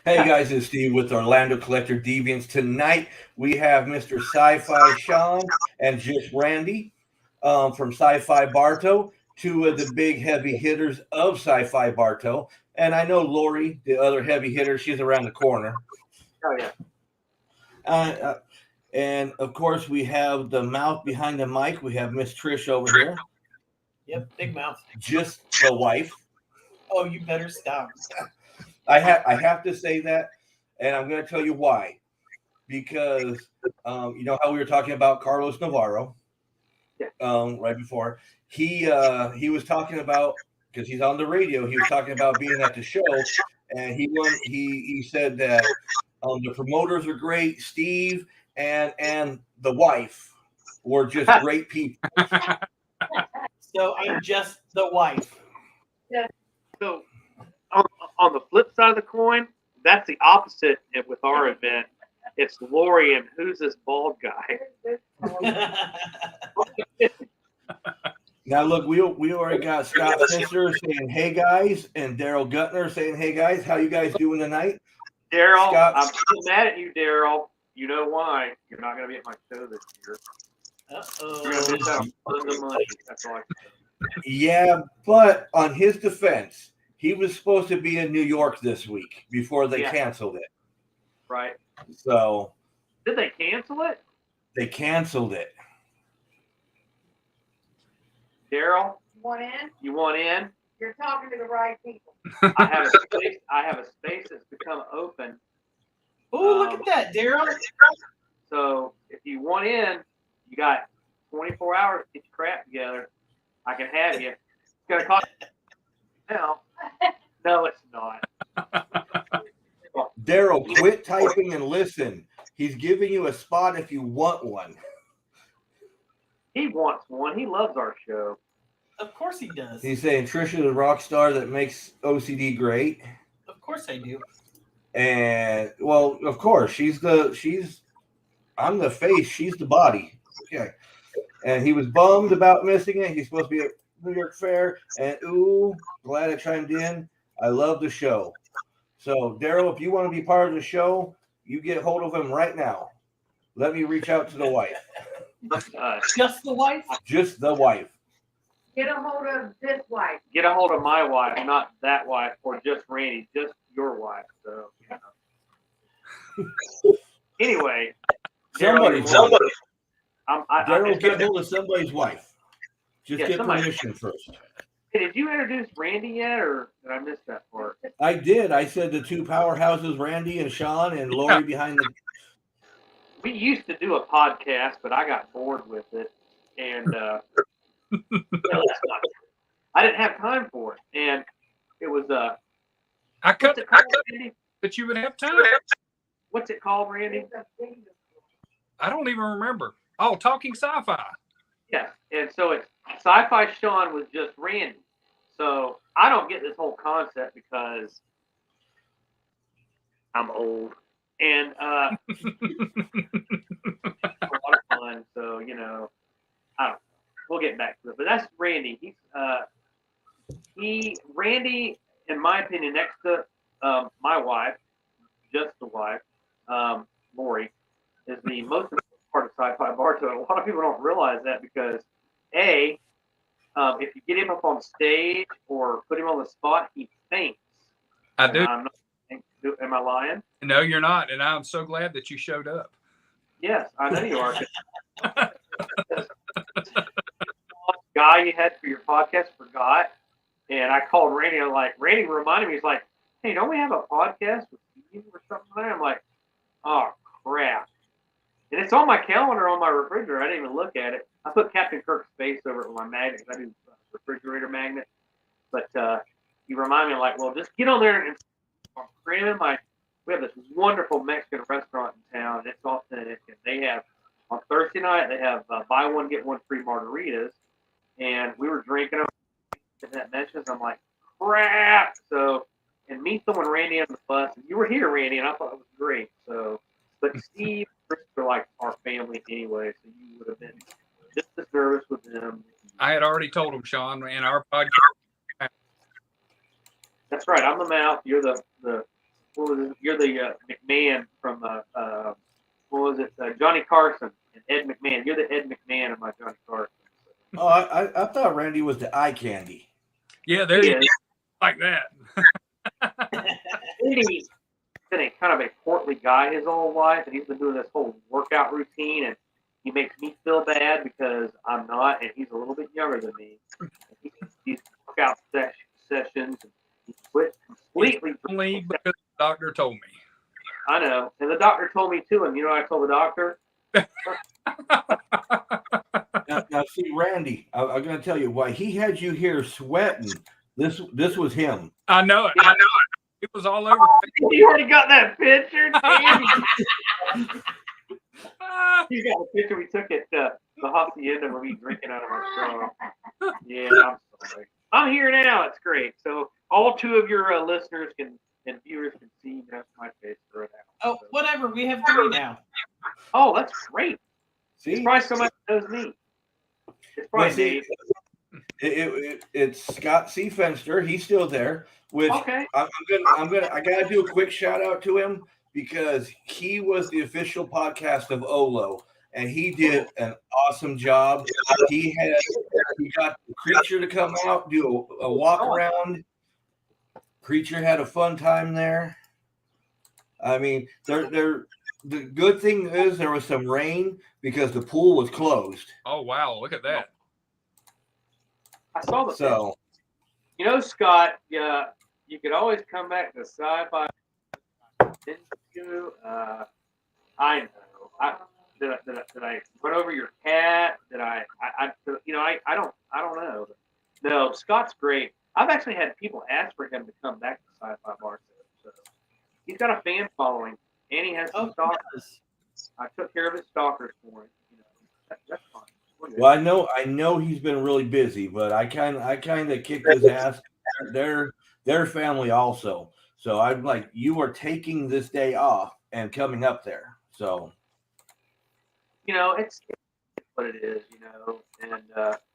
Hey guys, it's Steve with Orlando Collector Deviants. Tonight we have Mr. Syfy Sean and just Randy from Syfy Bartow, two of the big heavy hitters of Syfy Bartow. And I know Lori, the other heavy hitter, she's around the corner. Oh, yeah. And of course, we have the mouth behind the mic. We have Miss Trish over here. Yep, big mouth. Just the wife. Oh, you better stop. I have to say that, and I'm going to tell you why. Because you know how we were talking about Carlos Navarro, right before he was talking about, because he's on the radio, he was talking about being at the show, and he said that the promoters are great, Steve and the wife were just great people. So I'm just the wife. Yeah. So on the flip side of the coin, that's the opposite with our event. It's Lori and who's this bald guy? Now look, we already got Scott Finster saying hey guys, and Daryl Gutner saying hey guys. How you guys doing tonight? Daryl, I'm still mad at you, Daryl. You know why? You're not going to be at my show this year. You're going to miss out on the money. That's all I can say. Yeah, but on his defense, he was supposed to be in New York this week before they canceled it. Right. So. Did they cancel it? They canceled it. Daryl? You want in? You want in? You're talking to the right people. I have a space that's become open. Oh, look at that, Daryl. So if you want in, you got 24 hours to get your crap together. I can have you. It's going to cost now. No, it's not. Daryl, quit typing and listen. He's giving you a spot if you want one. He wants one. He loves our show. Of course he does. He's saying Trisha the rock star that makes O.C.D. great. Of course I do. And well, of course, I'm the face, she's the body. Okay. And he was bummed about missing it. He's supposed to be at New York Fair. And ooh, glad I chimed in. I love the show. So Daryl, if you want to be part of the show, you get hold of him right now. Let me reach out to the wife. Just the wife? Just the wife. Get a hold of this wife. Get a hold of my wife, not that wife, or just Randy, just your wife. So, you know. Anyway, somebody. Daryl, get hold of somebody's wife. Just get permission first. Hey, did you introduce Randy yet, or did I miss that part? I did. I said the two powerhouses, Randy and Sean, and Lori behind the. We used to do a podcast, but I got bored with it, and I didn't have time for it. And it was I cut, but you would have time. What's it called, Randy? I don't even remember. Oh, Talking Sci-Fi. Yeah, and so it's Syfy Sean was just Randy. So I don't get this whole concept because I'm old. And a lot of fun. So, you know, I don't know. We'll get back to it. But that's Randy. Randy, in my opinion, next to my wife, just the wife, Lori, is the most important part of Syfy Bartow. And a lot of people don't realize that because, if you get him up on stage or put him on the spot, he faints. I do. Am I lying? No, you're not. And I'm so glad that you showed up. Yes, I know you are. Guy you had for your podcast forgot. And I called Randy. I'm like, Randy reminded me. He's like, hey, don't we have a podcast with you or something like that? I'm like, oh, crap. And it's on my calendar on my refrigerator. I didn't even look at it. I put Captain Kirk's face over it with my magnet. I do refrigerator magnet. But you remind me, like, well, just get on there and we have this wonderful Mexican restaurant in town. It's authentic. And they have, on Thursday night, they have buy one, get one free margaritas. And we were drinking them. And that mentions, I'm like, crap. So, and me throwing Randy on the bus. And you were here, Randy, and I thought it was great. So, but Steve, Chris are like our family anyway. So you would have been just as nervous with them. I had already told him, Sean, in our podcast. That's right. I'm the mouth. You're the You're the McMahon from what was it? Johnny Carson and Ed McMahon. You're the Ed McMahon of my Johnny Carson. Oh, I thought Randy was the eye candy. Yeah, there He you is. like that. He's been a kind of a portly guy his whole life, and he's been doing this whole workout routine, and he makes me feel bad because I'm not, and he's a little bit younger than me. These workout sessions, and he quit completely. Only because the doctor told me. I know, and the doctor told me too. And you know, what I told the doctor. Now see, Randy, I'm going to tell you why he had you here sweating. This was him. I know it. It was all over. You already got that picture, damn. You got a picture we took at the hacienda when we drinking out of our straw. Yeah, I'm sorry. I'm here now. It's great. So all two of your listeners and viewers can see that's my face for it now. Oh, whatever. We have 3 now. Oh, that's great. See, It's probably somebody that knows me. It's probably Nate. It's Scott Seafenster. He's still there. Which Okay. I gotta do a quick shout out to him because he was the official podcast of Olo, and he did an awesome job. He got the Creature to come out, do a walk around. Creature had a fun time there. I mean, the good thing is there was some rain because the pool was closed. Oh wow! Look at that. I saw the So picture. You know, Scott, you could always come back to Syfy. Didn't you? I know. Did I run over your cat? Did I you know, I don't know. No, Scott's great. I've actually had people ask for him to come back to Syfy Bartow. So he's got a fan following, and he has some stalkers. I took care of his stalkers for him. You know, that's fine. well, I know he's been really busy, but I kind of kicked his ass. Their family also. So I'm like, you are taking this day off and coming up there. So You know, it's what it is. You know, and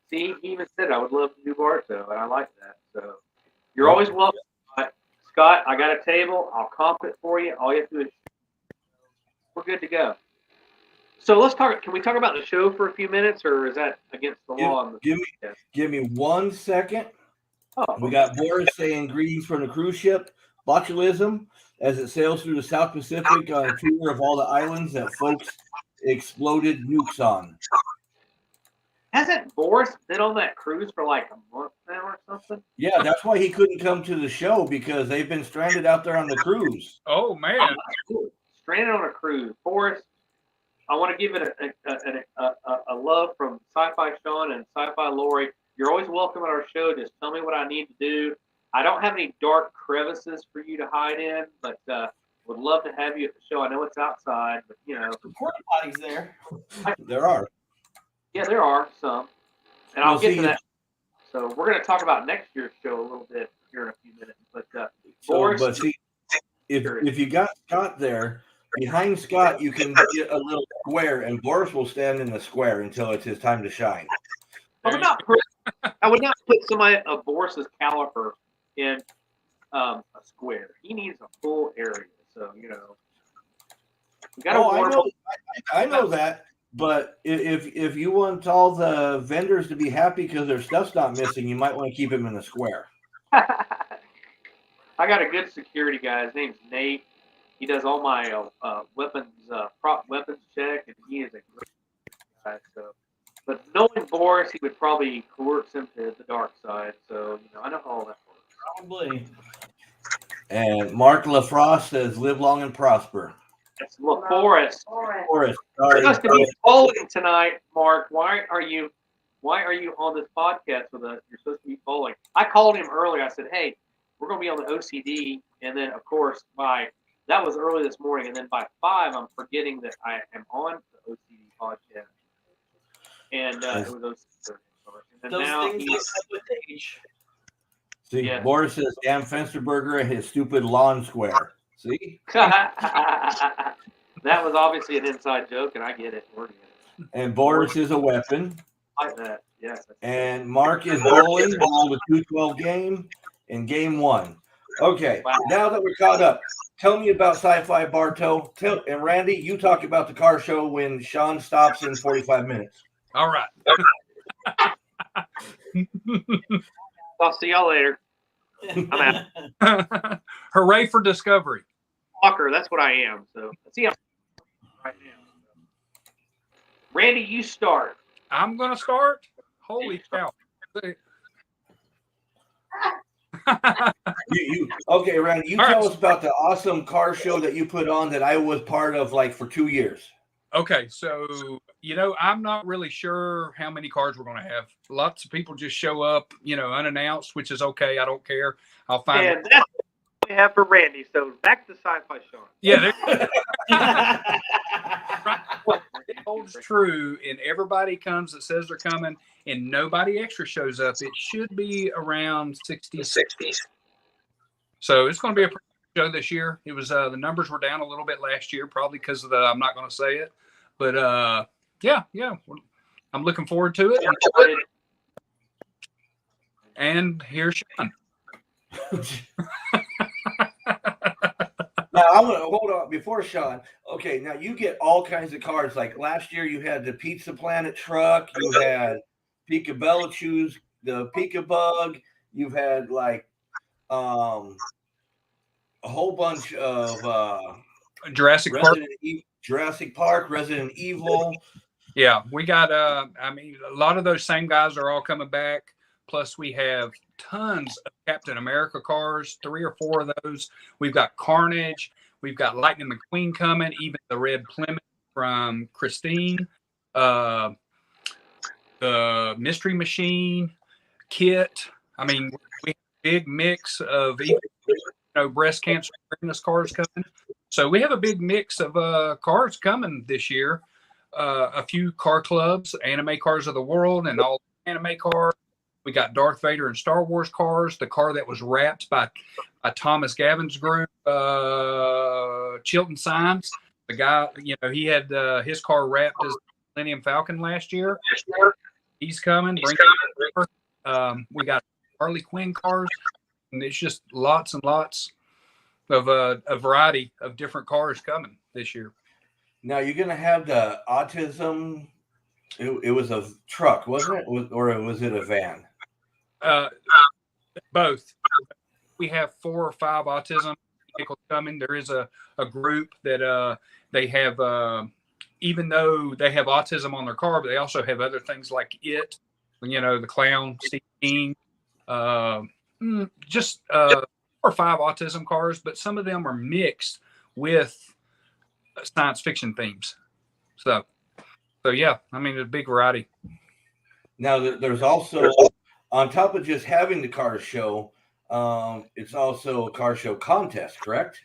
see, he even said I would love to do Bartow, and I like that. So you're always welcome. Scott, I got a table. I'll comp it for you. All you have to do is we're good to go. So let's talk. Can we talk about the show for a few minutes, or is that against the law? give me 1 second. Oh, We got Boris saying greetings from the cruise ship Botulism as it sails through the South Pacific on a tour of all the islands that folks exploded nukes on. hasn't Boris been on that cruise for like a month now or something? Yeah, that's why he couldn't come to the show because they've been stranded out there on the cruise. Oh man! Cool. Stranded on a cruise. Boris, I want to give it a love from Sci-Fi Sean and Sci-Fi Lori. You're always welcome at our show. Just tell me what I need to do. I don't have any dark crevices for you to hide in, but would love to have you at the show. I know it's outside, but you know. The porta potties there. There are. Yeah, there are some. And I'll get to that. So we're going to talk about next year's show a little bit here in a few minutes. But Boris, but see, if you got Scott there, behind Scott you can get a little square, and Boris will stand in the square until it's his time to shine. I would not put somebody of Boris's caliber in a square. He needs a full area. So you know, we got I know that. But if you want all the vendors to be happy because their stuff's not missing, you might want to keep him in the square. I got a good security guy. His name's Nate. He does all my prop weapons check, and he is a great guy. So, but knowing Boris, he would probably coerce him to the dark side. So, you know, I know how all that works. Probably. And Mark LaFrost says, "Live long and prosper." It's LaForest. Forrest, You're sorry. supposed to be bowling tonight, Mark. Why are you on this podcast with us? You're supposed to be bowling. I called him earlier. I said, "Hey, we're going to be on the O.C.D." And then, of course, that was early this morning. And then by 5, I'm forgetting that I am on the O.C.D. podcast. And it was O.C.D. And Those now things that come with age. See, Yeah. Boris says, "Damn Fensterberger and his stupid lawn square." See, that was obviously an inside joke, and I get it. We're good. and Boris is a weapon. I like that. Yes. And Mark is bowling. Bowled a 212 game in game 1. Okay, Wow. now that we're caught up, Tell me about Syfy Bartow. And Randy, you talk about the car show when Sean stops in 45 minutes. All right. I'll see y'all later. I'm out. Hooray for Discovery. Walker, that's what I am. So let's see how right now. Randy, you start. I'm going to start. Holy cow. Okay, Randy, you All tell right. us about the awesome car show that you put on that I was part of like for 2 years. Okay, so I'm not really sure how many cars we're going to have. Lots of people just show up, unannounced, which is okay. I don't care. I'll find. And that's what we have for Randy. So back to Syfy Sean. Yeah, it holds true, and everybody comes that says they're coming, and nobody extra shows up. It should be around 60. So it's going to be a pretty good show this year. It was the numbers were down a little bit last year, probably because of the. I'm not going to say it, but yeah, I'm looking forward to it. And here's Sean. Now I'm gonna hold on before Sean. Okay, now you get all kinds of cars. Like last year, you had the Pizza Planet truck. You had Peekabella Choose, the Pika Bug. You've had like a whole bunch of Jurassic Park. Jurassic Park, Resident Evil. Yeah, we got a lot of those same guys are all coming back. Plus, we have tons of Captain America cars, 3 or 4 of those. We've got Carnage. We've got Lightning McQueen coming, even the Red Plymouth from Christine, the Mystery Machine, Kit. I mean, we have a big mix of breast cancer awareness cars coming. So we have a big mix of cars coming this year. A few car clubs, Anime Cars of the World, and all anime cars. We got Darth Vader and Star Wars cars. The car that was wrapped by Thomas Gavin's group, Chilton Signs. The guy, he had his car wrapped as Millennium Falcon last year. He's coming. We got Harley Quinn cars, and it's just lots and lots of a variety of different cars coming this year. Now you're gonna have the autism. It was a truck, wasn't it, or was it a van? Both. We have 4 or 5 autism vehicles coming. There is a group that they have, even though they have autism on their car, but they also have other things like it, the clown, Steve King, just 4 or 5 autism cars, but some of them are mixed with science fiction themes. So yeah, I mean, there's a big variety. Now there's also, on top of just having the car show, it's also a car show contest, correct?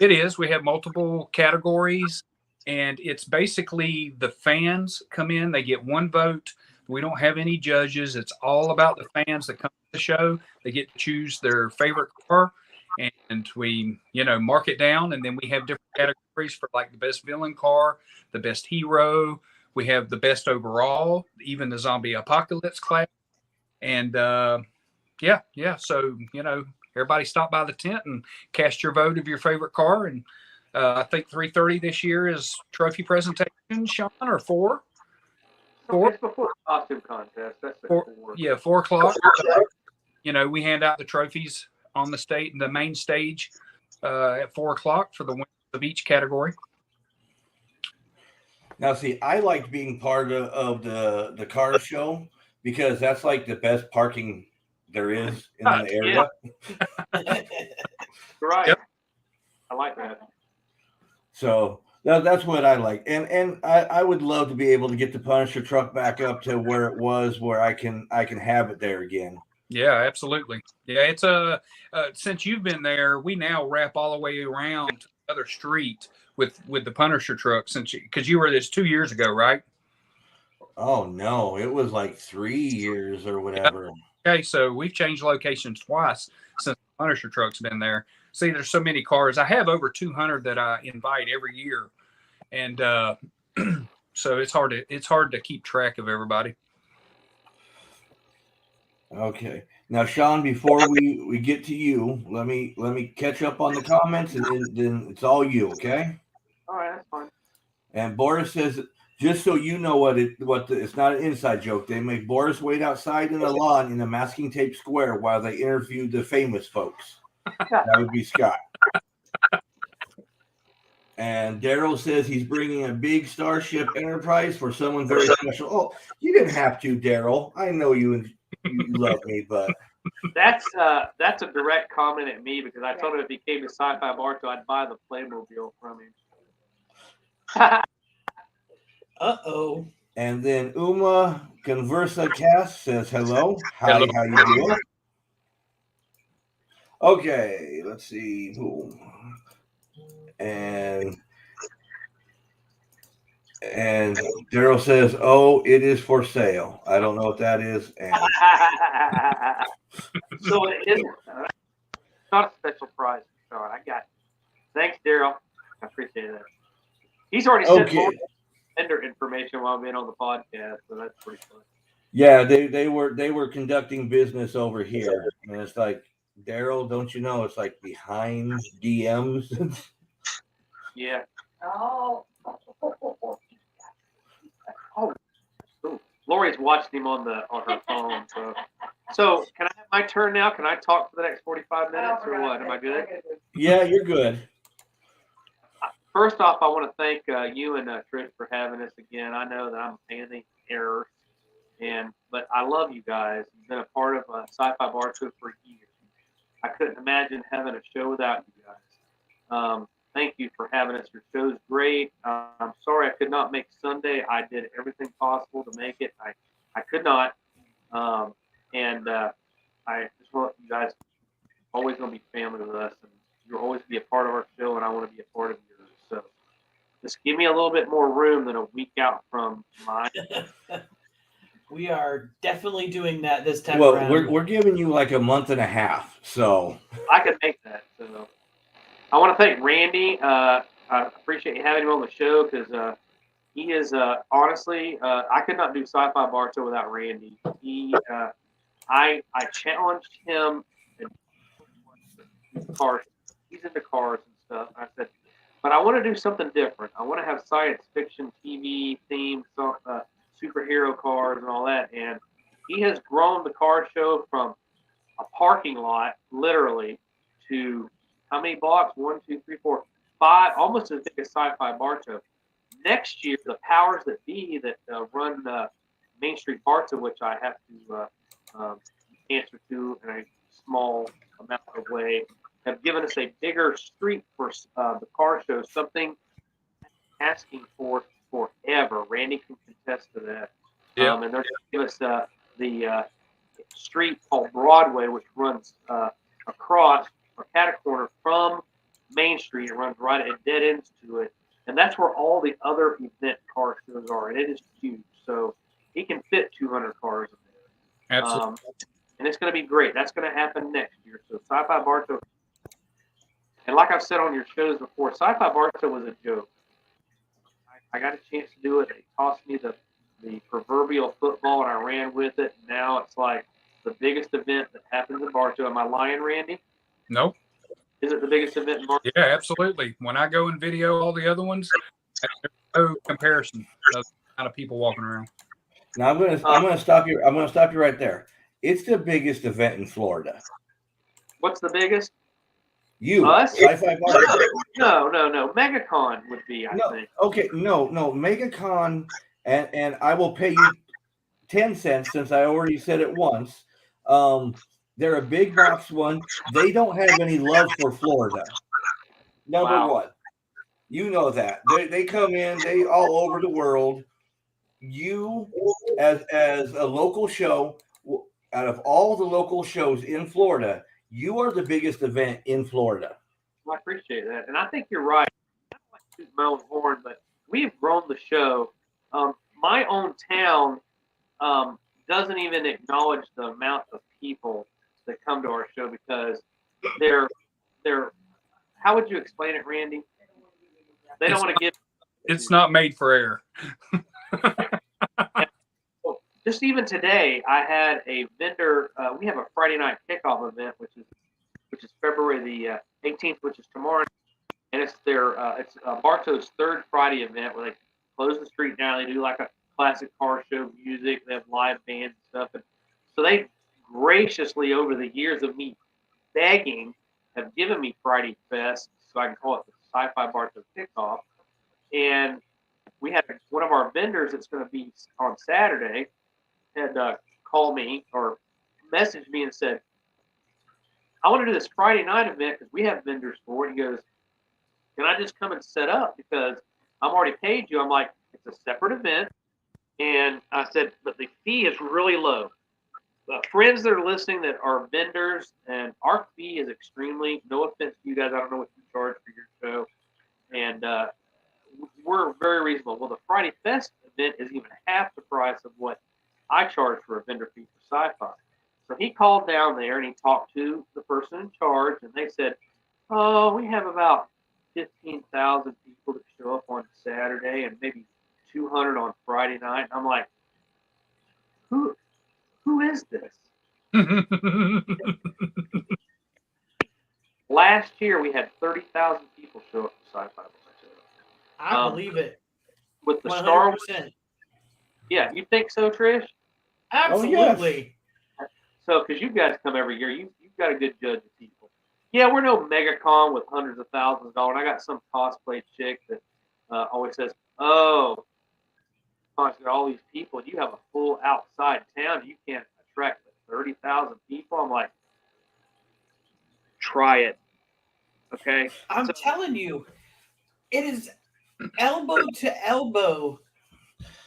It is. We have multiple categories, and it's basically the fans come in. They get 1 vote. We don't have any judges. It's all about the fans that come to the show. They get to choose their favorite car, and we, mark it down. And then we have different categories for like the best villain car, the best hero. We have the best overall, even the zombie apocalypse class. And yeah. So, everybody stop by the tent and cast your vote of your favorite car. And I think 3:30 this year is trophy presentation, Sean, or 4? It's before the costume contest. That's at 4. Yeah, 4 o'clock. We hand out the trophies on the main stage at 4 o'clock for the winners of each category. Now, see, I liked being part of the car show because that's like the best parking there is in the area. Right. Yep. I like that. So that's what I like. And I would love to be able to get the Punisher truck back up to where it was, where I can have it there again. Yeah, absolutely. Yeah, it's since you've been there, we now wrap all the way around to the other street with the Punisher truck because you were this 2 years ago, right? Oh no, it was like 3 years or whatever. Okay, so we've changed locations twice since the Punisher truck's been there. See, there's so many cars. I have over 200 that I invite every year, and so it's hard to keep track of everybody. Okay. Now, Sean, before we get to you, let me catch up on the comments, and then it's all you, okay? All right, that's fine. And Boris says, just so you know it's not an inside joke. They make Boris wait outside in the lawn in a masking tape square while they interview the famous folks. That would be Scott. And Daryl says he's bringing a big Starship Enterprise for someone very special. Oh, you didn't have to, Daryl. I know you love me, but That's a direct comment at me because I told him if he came to Syfy Bartow, I'd buy the Playmobil from him. Uh-oh. and then Uma Conversa Cast says hello. Hi, Hello. how you doing? Okay, let's see who. And Daryl says, "Oh, it is for sale." I don't know what that is. And So it is not a special prize, Sean. I got it. Thanks, Daryl. I appreciate that. He's already sent more vendor information while being on the podcast, so that's pretty fun. Yeah, they were conducting business over here, and it's like, Daryl, don't you know it's like behind DMs? Yeah. Oh. Oh, Lori's watching him on her phone. So can I have my turn now? Can I talk for the next 45 minutes or what? Am I good? Yeah, you're good. First off, I want to thank you and Trish for having us again. I know that I'm a pain in the error, but I love you guys. You've been a part of Syfy Bartow for years. I couldn't imagine having a show without you guys. Thank you for having us. Your show's great. I'm sorry I could not make Sunday. I did everything possible to make it. I could not. I just want you guys always going to be family with us, and you'll always be a part of our show, and I want to be a part of yours. So just give me a little bit more room than a week out from mine. We are definitely doing that this time Well, around. we're giving you like a month and a half, so I can make that. So I want to thank Randy. I appreciate you having him on the show because he is honestly, I could not do Syfy Bartow without Randy. I challenged him in cars. He's into cars and stuff. And I said, but I want to do something different. I want to have science fiction TV themed superhero cars and all that. And he has grown the car show from a parking lot, literally, to how many blocks? 1, 2, 3, 4, 5, almost as big as Syfy Bartow. Next year, the powers that be that run Main Street Bartow, which I have to answer to in a small amount of way, have given us a bigger street for the car show, something asking for forever. Randy can contest to that. Yeah. And they're going to give us the street called Broadway, which runs across or cat a corner from Main Street. It runs right at dead ends to it. And that's where all the other event car shows are. And it is huge. So he can fit 200 cars in there. Absolutely. And it's going to be great. That's going to happen next year. So Syfy Bartow. And like I've said on your shows before, Syfy Bartow was a joke. I got a chance to do it. They tossed me the proverbial football, and I ran with it. Now it's like the biggest event that happens in Bartow. Am I lying, Randy? Nope. Is it the biggest event in Bartow? Yeah, absolutely. When I go and video all the other ones, there's no comparison of the amount of people walking around. now I'm gonna stop you. I'm gonna stop you right there. It's the biggest event in Florida. What's the biggest? You, Us? Syfy Bartow. No. MegaCon would be, I think. Okay, no. MegaCon, and I will pay you 10 cents since I already said it once. They're a big box one. They don't have any love for Florida. Number one. You know that. They come in, they all over the world. You, as a local show, out of all the local shows in Florida, you are the biggest event in Florida. Well, I appreciate that. And I think you're right. I don't like to toot my own horn, but we have grown the show. My own town doesn't even acknowledge the amount of people that come to our show because they're how would you explain it, Randy? They don't want to give. It's not made for air. just even today, I had a vendor. We have a Friday night kickoff event, which is February the 18th, which is tomorrow, and it's Bartow's third Friday event where they close the street down. They do like a classic car show music. They have live bands and stuff, and so they graciously, over the years of me begging, have given me Friday Fest, so I can call it the Syfy Bartow Kickoff. And we had one of our vendors that's going to be on Saturday had called me or messaged me and said, I want to do this Friday night event because we have vendors for it. He goes, can I just come and set up because I'm already paid you? I'm like, it's a separate event. And I said, but the fee is really low. Friends that are listening that are vendors, and our fee is extremely, no offense to you guys, I don't know what you charge for your show. And we're very reasonable. Well, the Friday Fest event is even half the price of what I charge for a vendor fee for Syfy. So he called down there and he talked to the person in charge, and they said, oh, we have about 15,000 people that show up on Saturday and maybe 200 on Friday night. And I'm like, who is this? Last year we had 30,000 people show up to Syfy. I believe it. With the 100%. Star Wars. Yeah, you think so, Trish? Absolutely. So, because you guys come every year, you've got a good judge of people. Yeah, we're no MegaCon with hundreds of thousands of dollars. I got some cosplay chick that always says, oh, all these people, you have a full outside town, you can't attract 30,000 people. I'm like, try it. Okay? I'm telling you, it is elbow to elbow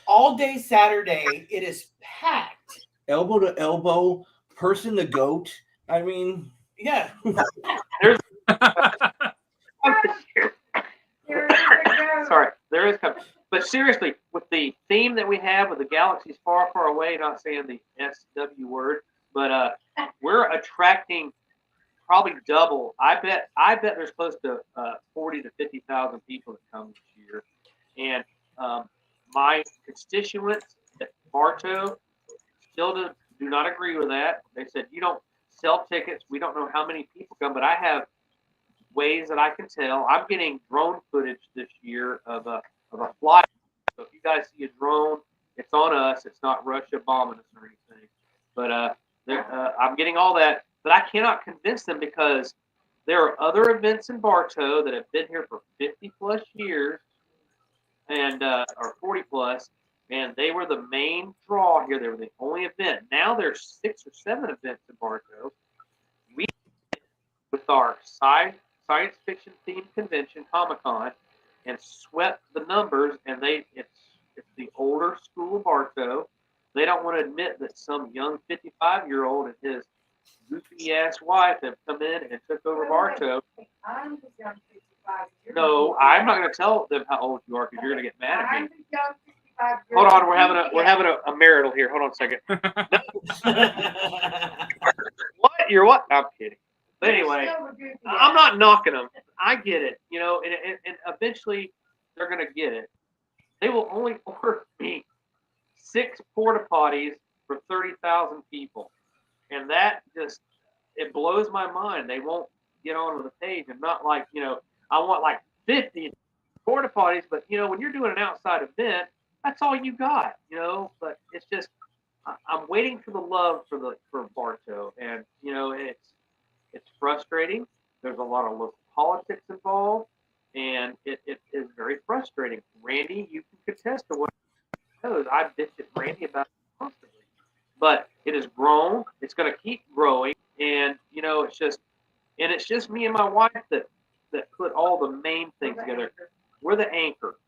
all day Saturday. It is packed. Elbow to elbow, person to goat. I mean, yeah. Sorry, there is coming. But seriously, with the theme that we have with the galaxies far, far away, not saying the SW word, but we're attracting probably double. I bet there's close to 40 to 50,000 people that come this year. And my constituents at Bartow still do not agree with that. They said, you don't sell tickets. We don't know how many people come, but I have ways that I can tell. I'm getting drone footage this year of a flight. So if you guys see a drone, it's on us. It's not Russia bombing us or anything. But I'm getting all that. But I cannot convince them because there are other events in Bartow that have been here for 50 plus years and or 40 plus, and they were the main draw here. They were the only event. Now there's 6 or 7 events in Bartow. We, with our science fiction themed convention, Comic-Con, and swept the numbers, and it's the older school of Bartow. They don't want to admit that some young 55-year-old and his goofy ass wife have come in and took over Bartow. I'm the young 55. No, I'm not going to tell them how old you are because you're going to get mad at I'm me. the young 55. Hold on, we're having a marital here. Hold on a second. What? You're what? I'm kidding. But anyway, I'm not knocking them. I get it, and eventually they're going to get it. They will only order me 6 porta potties for 30,000 people. And that just, it blows my mind. They won't get onto the page. And not like, I want like 50 porta potties, but, when you're doing an outside event, that's all you got, But it's just, I'm waiting for the love for Bartow. And, it's frustrating. There's a lot of local politics involved. And it is very frustrating. Randy, you can contest to what knows. I bitched at Randy about it constantly. But it has grown. It's going to keep growing, and it's just me and my wife that put all the main things together. We're the anchor.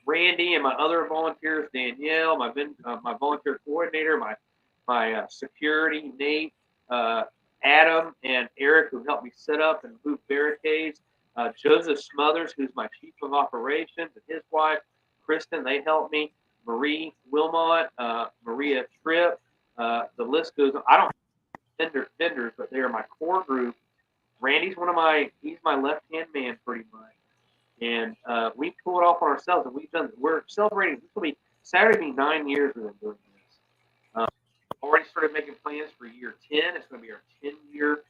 Randy and my other volunteers, Danielle, my volunteer coordinator, my security, Nate, Adam, and Eric, who helped me set up and move barricades. Joseph Smothers, who's my chief of operations, and his wife, Kristen, they helped me. Marie Wilmot, Maria Tripp, the list goes on. I don't have vendors, but they are my core group. Randy's he's my left-hand man pretty much. And we pull it off on ourselves, and we're celebrating. This will be Saturday, 9 years we've been doing this. Already started making plans for year 10. It's going to be our 10-year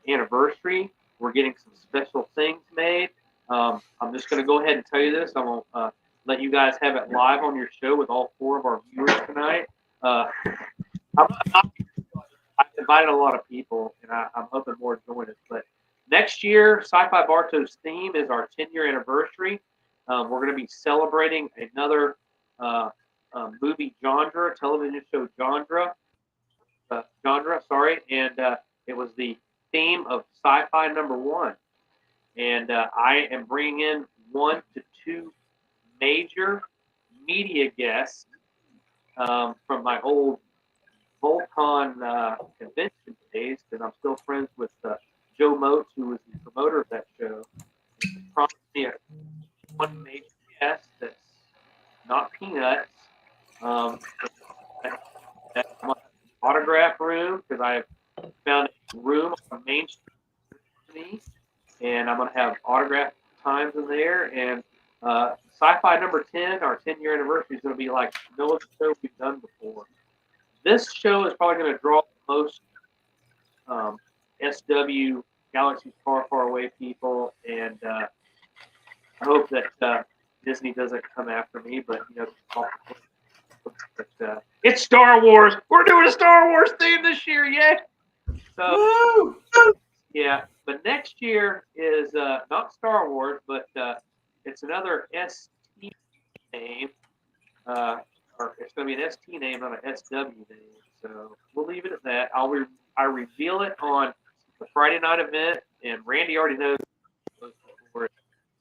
anniversary. We're getting some special things made. I'm just going to go ahead and tell you this. I'm going to let you guys have it live on your show with all 4 of our viewers tonight. I've invited a lot of people, and I'm hoping more join us. But next year, Syfy Bartow's theme is our 10-year anniversary. We're going to be celebrating another movie genre, television show genre, and it was the theme of Syfy #1. And I am bringing in 1 to 2 major media guests from my old Volcon convention days, because I'm still friends with Joe Motes, who was the promoter of that show. He promised me one major guest that's not Peanuts. That's my autograph room, because I found a room on Main Street for me, and I'm going to have autograph times in there. And Syfy #10, our 10-year anniversary, is going to be like no other show we've done before. This show is probably going to draw the most SW Galaxies Far, Far Away people, and I hope that Disney doesn't come after me, but it's Star Wars. We're doing a Star Wars theme this year, yeah. So yeah, but next year is not Star Wars, but it's another ST name. Or it's going to be an ST name, not an SW name. So we'll leave it at that. I reveal it on the Friday night event, and Randy already knows.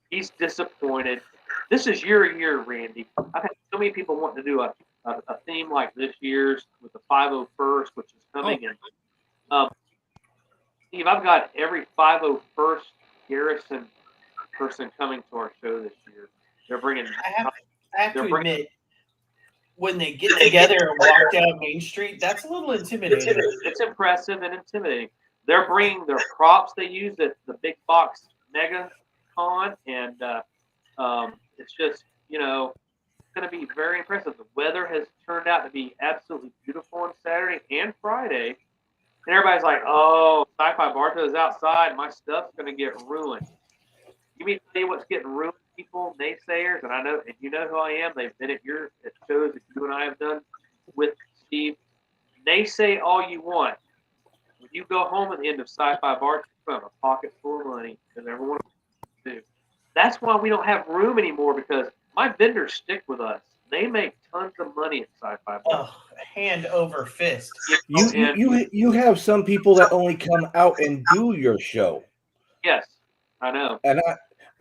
He's disappointed. This is your year, Randy. I've had so many people wanting to do a theme like this year's with the 501st, which is coming in. Steve, I've got every 501st Garrison person coming to our show this year. They're bringing. I have to admit, when they get together and walk down Main Street, that's a little intimidating. It's impressive and intimidating. They're bringing their props they use at the big box mega con, and it's just, it's going to be very impressive. The weather has turned out to be absolutely beautiful on Saturday and Friday, and everybody's like, "Oh, Syfy Bartow is outside. My stuff's going to get ruined." You mean to tell you what's getting ruined? People, naysayers, and I know, and you know who I am. They've been at shows that you and I have done with Steve. Naysay all you want. When you go home at the end of Syfy Bartow, you have a pocket full of money, because everyone do. That's why we don't have room anymore, because my vendors stick with us. They make tons of money at Syfy Bartow. Oh, hand over fist. You have some people that only come out and do your show. Yes, I know. And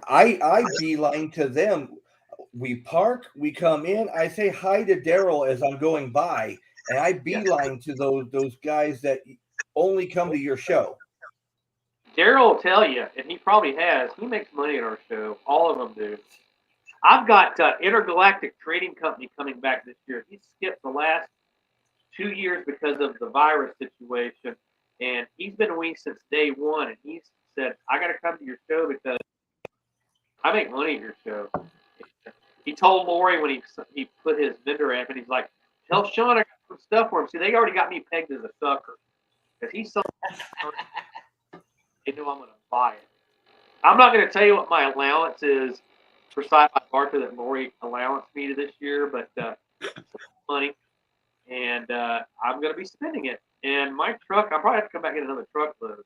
I beeline to them. We park, we come in, I say hi to Daryl as I'm going by, and I beeline to those guys that only come to your show. Daryl will tell you, and he probably has, he makes money at our show. All of them do. I've got Intergalactic Trading Company coming back this year. He skipped the last 2 years because of the virus situation, and he's been with me since day one, and he's said, I got to come to your show because I make money at your show. He told Lori when he put his vendor app, and he's like, tell Sean I got some stuff for him. See, they already got me pegged as a sucker, because he's so they know I'm going to buy it. I'm not going to tell you what my allowance is for Syfy Bartow that Lori allowanced me to this year, but money, and I'm going to be spending it. And my truck, I'll probably have to come back and get another truckload.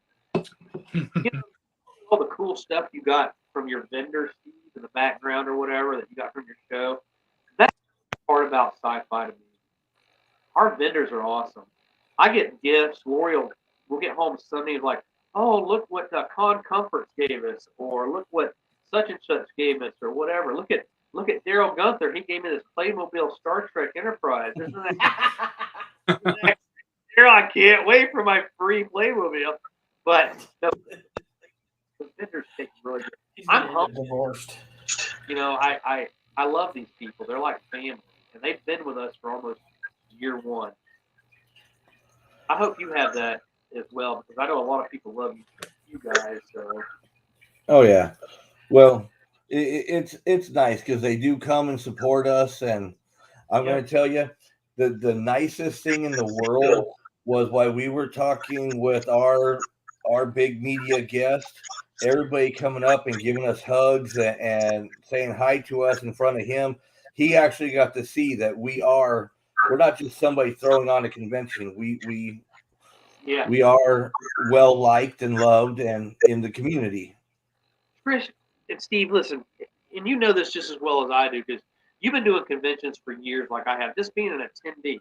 All the cool stuff you got from your vendor, Steve, in the background or whatever that you got from your show. That's the part about Syfy to me. Our vendors are awesome. I get gifts. Lori will get home Sunday and like, oh, look what Con Comforts gave us, or look what such and such gave us, or whatever. Look at Daryl Gunther. He gave me this Playmobil Star Trek Enterprise. Isn't that? Daryl, I can't wait for my free Playmobil. But the vendors take really good. I'm humbled. Divorced. I love these people. They're like family, and they've been with us for almost year one. I hope you have that as well, because I know a lot of people love you guys. So. Oh yeah, well, it's nice because they do come and support us, and I'm going to tell you, the nicest thing in the world was while we were talking with our big media guest, everybody coming up and giving us hugs and saying hi to us in front of him. He actually got to see that we're not just somebody throwing on a convention. We are well liked and loved and in the community. Chris and Steve, listen, and you know this just as well as I do because you've been doing conventions for years like I have. Just being an attendee.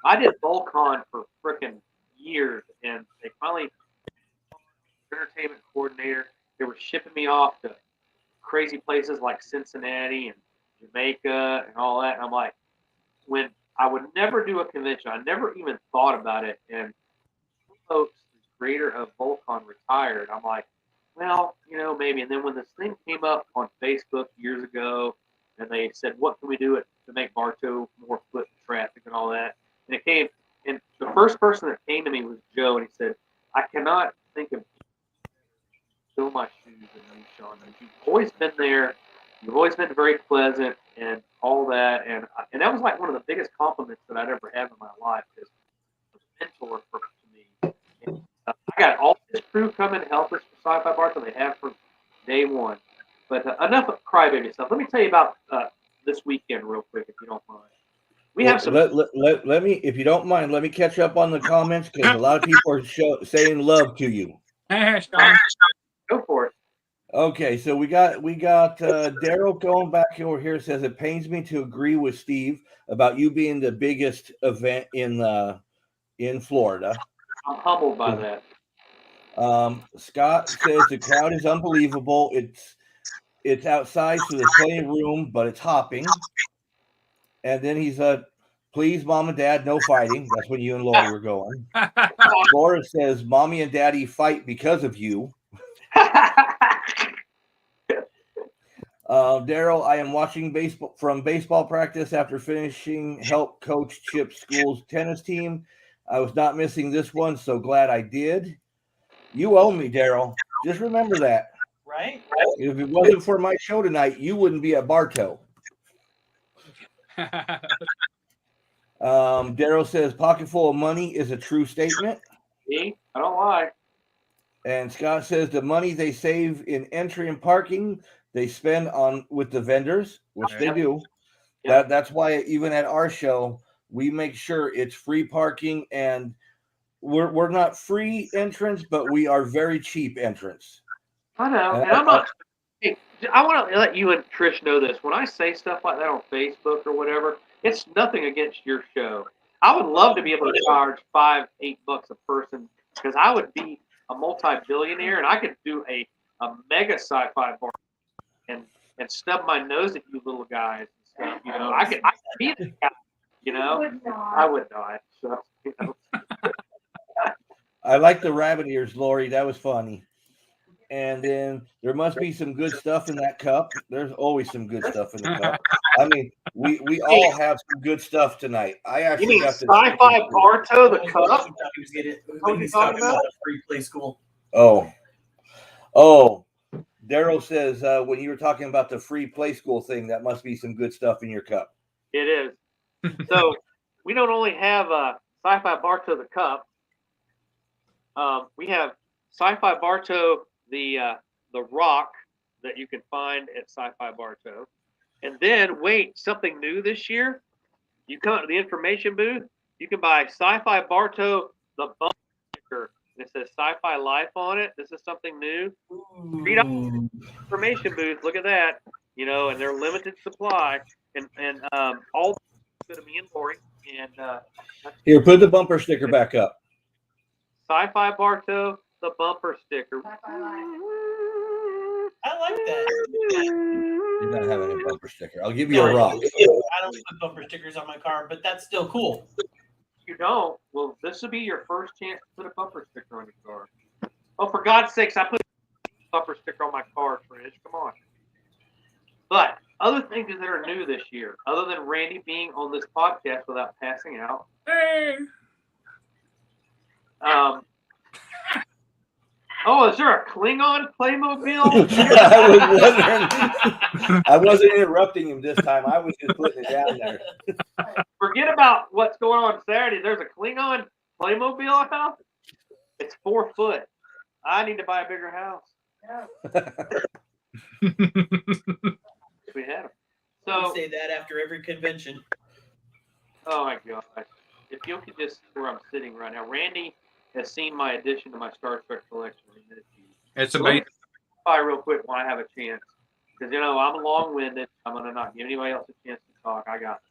I did Volcon for freaking years, and they finally entertainment coordinator. They were shipping me off to crazy places like Cincinnati and Jamaica and all that. And I'm like, when I would never do a convention, I never even thought about it. And folks, the creator of Volcon retired. I'm like, well, maybe. And then when this thing came up on Facebook years ago, and they said, what can we do to make Bartow more foot traffic and all that? And it came, and the first person that came to me was Joe, and he said, I cannot think of fill my shoes and you, Sean. You've always been there. You've always been very pleasant and all that. And that was like one of the biggest compliments that I'd ever had in my life because a mentor to me. And, I got all this crew coming to help us for Syfy Bartow. They have from day one. But enough of crybaby stuff. Let me tell you about this weekend real quick, if you don't mind. We have some. Let me, if you don't mind, let me catch up on the comments because a lot of people are saying love to you. Go for it. Okay, so we got Daryl going back over here. Says it pains me to agree with Steve about you being the biggest event in Florida. I'm humbled by that. Scott says the crowd is unbelievable. It's outside, so there's plenty of room, but it's hopping. And then he's please, Mom and Dad, no fighting. That's when you and Lori were going. Laura says, Mommy and Daddy fight because of you. Daryl, I am watching baseball practice after finishing help coach Chip's school's tennis team. I was not missing this one, so glad I did. You owe me, Daryl. Just remember that. Right? If it wasn't for my show tonight, you wouldn't be at Bartow. Daryl says, pocket full of money is a true statement. Me? I don't lie. And Scott says the money they save in entry and parking, they spend on with the vendors, which they do. Yep. That's why even at our show, we make sure it's free parking, and we're not free entrance, but we are very cheap entrance. I know, and I'm not. Hey, I want to let you and Trish know this. When I say stuff like that on Facebook or whatever, it's nothing against your show. I would love to be able to charge $5-8 a person because I would be a multi-billionaire and I could do a mega Syfy bar and stub my nose at you little guys and stuff. I could be the guy. I would not. So, I like the rabbit ears, Lori. That was funny. And then there must be some good stuff in that cup. There's always some good stuff in the cup. I mean, we all have some good stuff tonight. I actually got this. Syfy Bartow, the cup. What he's talking about? A free play school. Oh. Daryl says when you were talking about the free play school thing, that must be some good stuff in your cup. It is. So we don't only have Syfy Bartow, the cup. We have Syfy Bartow, the rock that you can find at Syfy Bartow. And then, wait, something new this year. You come to the information booth, you can buy Syfy Bartow, the bumper sticker. And it says Syfy Life on it. This is something new. $3 information booth. Look at that. And they're limited supply. And all going to be in Lori. And here, put the bumper sticker back up. Syfy Bartow, the bumper sticker. I like that. You're not having a bumper sticker. I'll give you a rock. I don't put bumper stickers on my car, but that's still cool. You don't? Well, this will be your first chance to put a bumper sticker on your car. Oh, for God's sakes, I put a bumper sticker on my car, Trish. Come on. But other things that are new this year, other than Randy being on this podcast without passing out. Hey. Is there a Klingon Playmobil? I wasn't interrupting him this time. I was just putting it down there. Forget about what's going on Saturday. There's a Klingon Playmobil house. It's 4 foot. I need to buy a bigger house. We had them. You So, say that after every convention. oh my gosh. If you could just see where I'm sitting right now. Randy has seen my addition to my Star Trek collection. It's So let me amazing. by real quick when I have a chance. Because, I'm long-winded. I'm going to not give anybody else a chance to talk. I got it.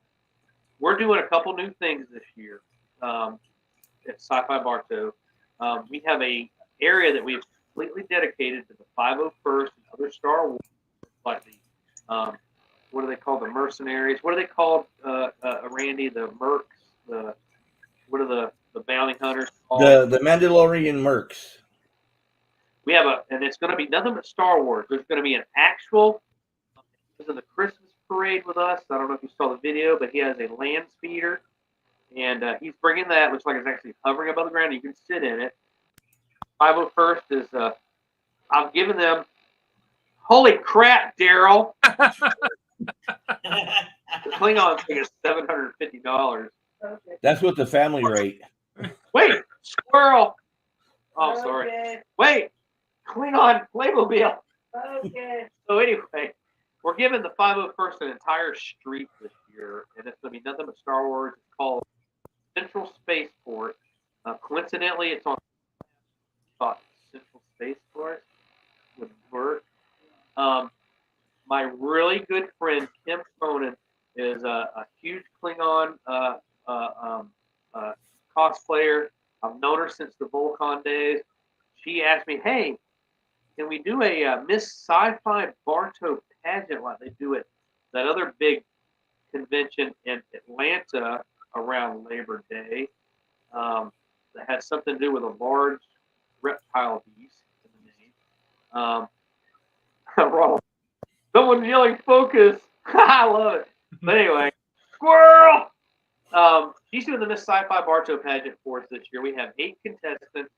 We're doing a couple new things this year at Syfy Bartow. We have a area that we've completely dedicated to the 501st and other Star Wars, like the what do they call the mercenaries? What are they called, Randy? The mercs. What are the bounty hunters called? The Mandalorian mercs. We have and it's going to be nothing but Star Wars. There's going to be an actual. Was in the Christmas parade with us. I don't know if you saw the video, but he has a land speeder, and he's bringing that. Looks like it's actually hovering above the ground. You can sit in it. 501st is. I've given them. Holy crap, Daryl! The Klingon thing is $750. That's what the family rate. Wait, squirrel! Oh, sorry. Okay. Wait, Klingon Playmobil. Okay. So anyway, we're giving the 501st an entire street this year, and it's going to be nothing but Star Wars. It's called Central Spaceport. Coincidentally, it's on Central Spaceport with Bert. My really good friend Kim Cronin is a huge Klingon cosplayer. I've known her since the Volcon days. She asked me, "Hey, can we do a Miss Syfy Bartow pageant like they do at that other big convention in Atlanta around Labor Day that has something to do with a large reptile beast in the name?" Wrong. Someone's yelling focus. I love it. But anyway, squirrel! She's doing the Miss Syfy Bartow pageant for us this year. We have 8 contestants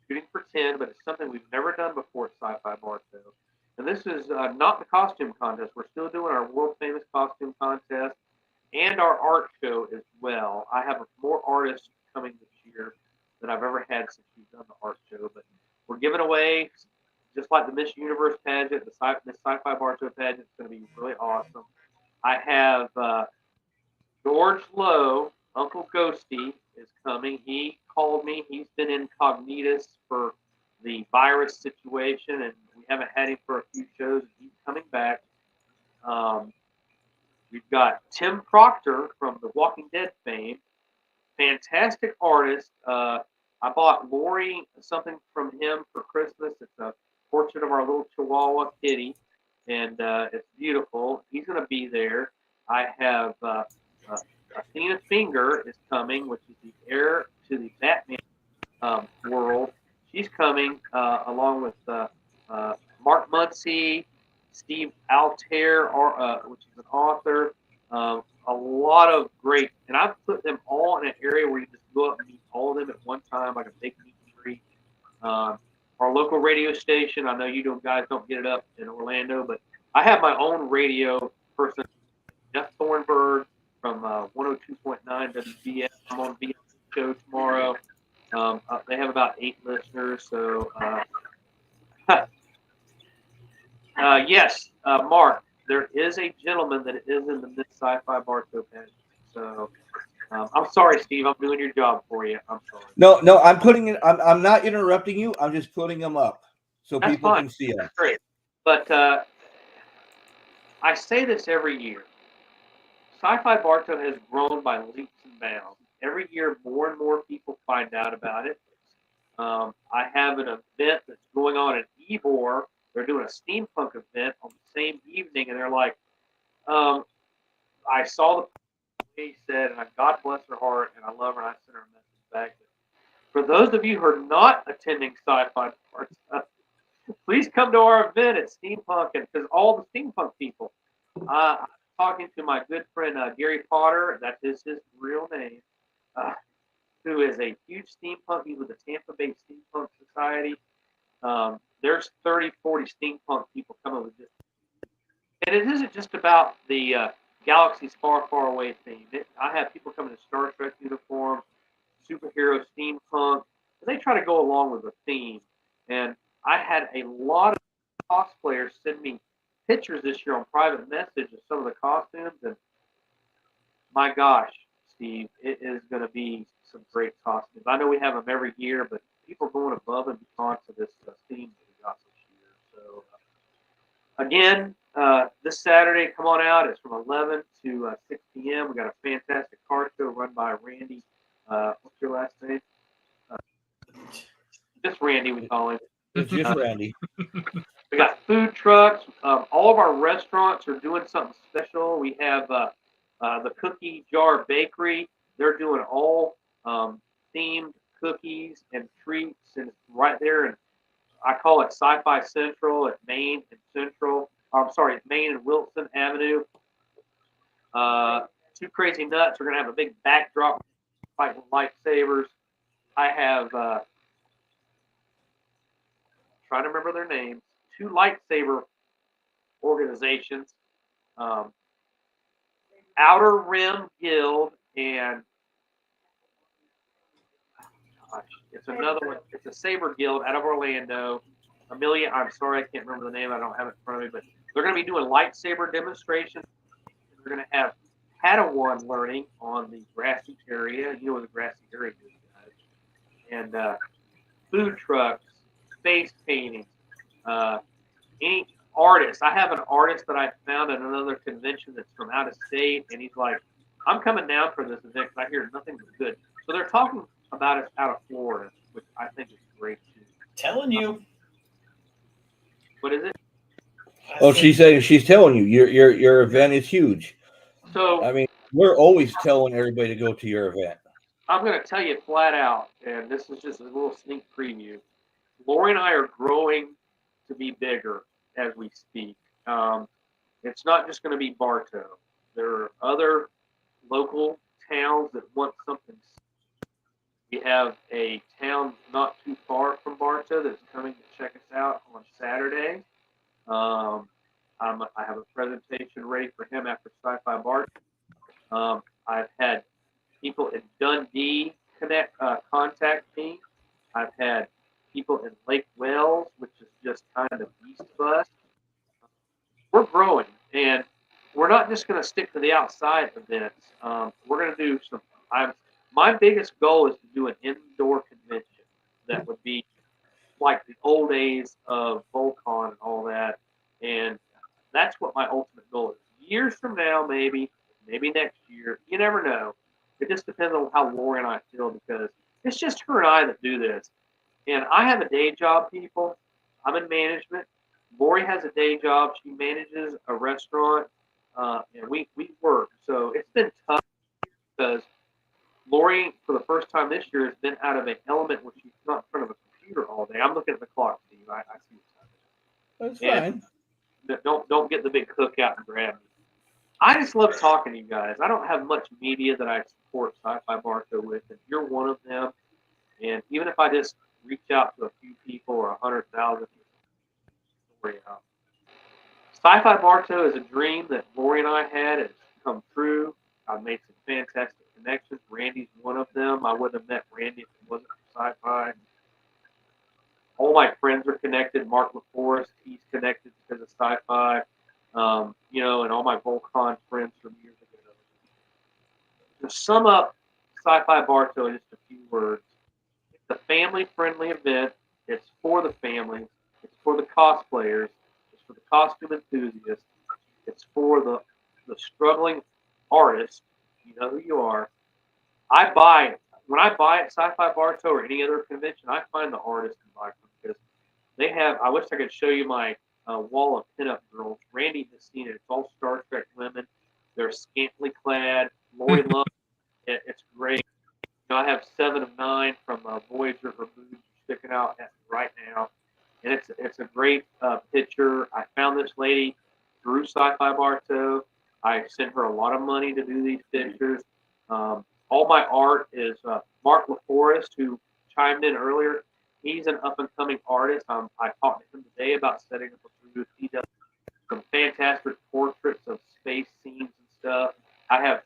shooting for 10, but it's something we've never done before at Syfy Bartow. And this is not the costume contest. We're still doing our world famous costume contest and our art show as well. I have more artists coming this year than I've ever had since we've done the art show. But we're giving away, just like the Miss Universe pageant, the Miss Syfy Bartow pageant is going to be really awesome. I have George Lowe, Uncle Ghosty, is coming. He called me. He's been incognitus for the virus situation, and we haven't had him for a few shows. He's coming back. We've got Tim Proctor from the Walking Dead fame, fantastic artist. I bought Lori something from him for Christmas. It's a portrait of our little Chihuahua kitty, and it's beautiful. He's going to be there. I have Athena Finger is coming, which is the heir to the Batman world. She's coming along with Mark Muncy, Steve Altair, which is an author. A lot of great, and I've put them all in an area where you just go up and meet all of them at one time, like a big meet and greet. Our local radio station, I know you guys don't get it up in Orlando, but I have my own radio person, Jeff Thornburg from 102.9 WBS. I'm on the show tomorrow. They have about 8 listeners, so yes, Mark, there is a gentleman that is in the Miss Syfy Bartow pageant. So I'm sorry, Steve. I'm doing your job for you. I'm sorry. No, I'm putting it. I'm not interrupting you. I'm just putting them up so That's people fine. can see them. That's great. But I say this every year. Syfy Bartow has grown by leaps and bounds. Every year, more and more people find out about it. I have an event that's going on at Ybor. They're doing a steampunk event on the same evening, and they're like, I saw the he said, and God bless her heart, and I love her, and I sent her a message back. For those of you who are not attending Syfy Bartow, please come to our event at Steampunk, and because all the steampunk people, I'm talking to my good friend Gary Potter, that is his real name, who is a huge steampunk. He's with the Tampa Bay Steampunk Society. There's 30, 40 steampunk people coming with this. And it isn't just about the galaxies far, far away theme. I have people come in Star Trek uniform, superhero, steampunk. They try to go along with the theme. And I had a lot of cosplayers send me pictures this year on private message of some of the costumes. And my gosh, Steve, it is going to be some great costumes. I know we have them every year, but people are going above and beyond for this theme that we got this year. So, again, this Saturday, come on out. It's from 11 to 6 p.m. We got a fantastic car show run by Randy. What's your last name? Just Randy, we call him. It's just Randy. We got food trucks. All of our restaurants are doing something special. We have the Cookie Jar Bakery. They're doing all themed cookies and treats, and it's right there. And I call it Syfy Central at Main and Central. I'm sorry, Main and Wilson Avenue. Two Crazy Nuts. We're gonna have a big backdrop fighting lightsabers. I have trying to remember their names. Two lightsaber organizations, Outer Rim Guild, and gosh, it's another one. It's a Saber Guild out of Orlando. Amelia, I'm sorry, I can't remember the name. I don't have it in front of me, but they're going to be doing lightsaber demonstrations. They're going to have Padawan learning on the grassy area. You know where the grassy area is, guys. And food trucks, face painting, any artist. I have an artist that I found at another convention that's from out of state, and he's like, I'm coming down for this event because I hear nothing but good. So they're talking about it out of Florida, which I think is great too. Telling you. What is it? Oh, she's telling you your event is huge. So I mean, we're always telling everybody to go to your event. I'm going to tell you flat out, and this is just a little sneak preview. Lori and I are growing to be bigger as we speak. It's not just going to be Bartow. There are other local towns that want something. We have a town not too far from Bartow that's coming to check us out on Saturday. I have a presentation ready for him after Syfy Bartow. I've had people in Dundee contact me. I've had people in Lake Wales, which is just kind of east of us. We're growing, and we're not just going to stick to the outside events. We're going to do some. My biggest goal is to do an indoor convention that would be like the old days of Volcon and all that, and that's what my ultimate goal is. Years from now, maybe next year, you never know. It just depends on how Lori and I feel, because it's just her and I that do this. And I have a day job, people. I'm in management. Lori has a day job. She manages a restaurant, and we work. So it's been tough because Lori, for the first time this year, has been out of an element where she's not in front of a computer all day. I'm looking at the clock, Steve. I see what's happening. That's fine. Don't get the big hook out and grab me. I just love talking to you guys. I don't have much media that I support Syfy Bartow with, and you're one of them. And even if I just reach out to a few people or 100,000, Syfy Bartow is a dream that Lori and I had. It's come true. I've made some fantastic connections. Randy's one of them. I wouldn't have met Randy if it wasn't for Syfy. All my friends are connected. Mark LaForest, he's connected because of Syfy. And all my Volcon friends from years ago. To sum up Syfy Bartow in just a few words, it's a family-friendly event. It's for the families. It's for the cosplayers. It's for the costume enthusiasts. It's for the struggling artists. You know who you are. When I buy at Syfy Bartow or any other convention, I find the artists and buy them because they have. I wish I could show you my wall of pinup girls. Randy has seen it. It's all Star Trek women. They're scantily clad. Lori loves it. It's great. I have 7 of 9 from Voyager Removed sticking out right now, and it's a great picture. I found this lady through Syfy Bartow. I sent her a lot of money to do these pictures. All my art is Mark LaForest, who chimed in earlier. He's an up-and-coming artist. I talked to him today about setting up a booth. He does some fantastic portraits of space scenes and stuff. I have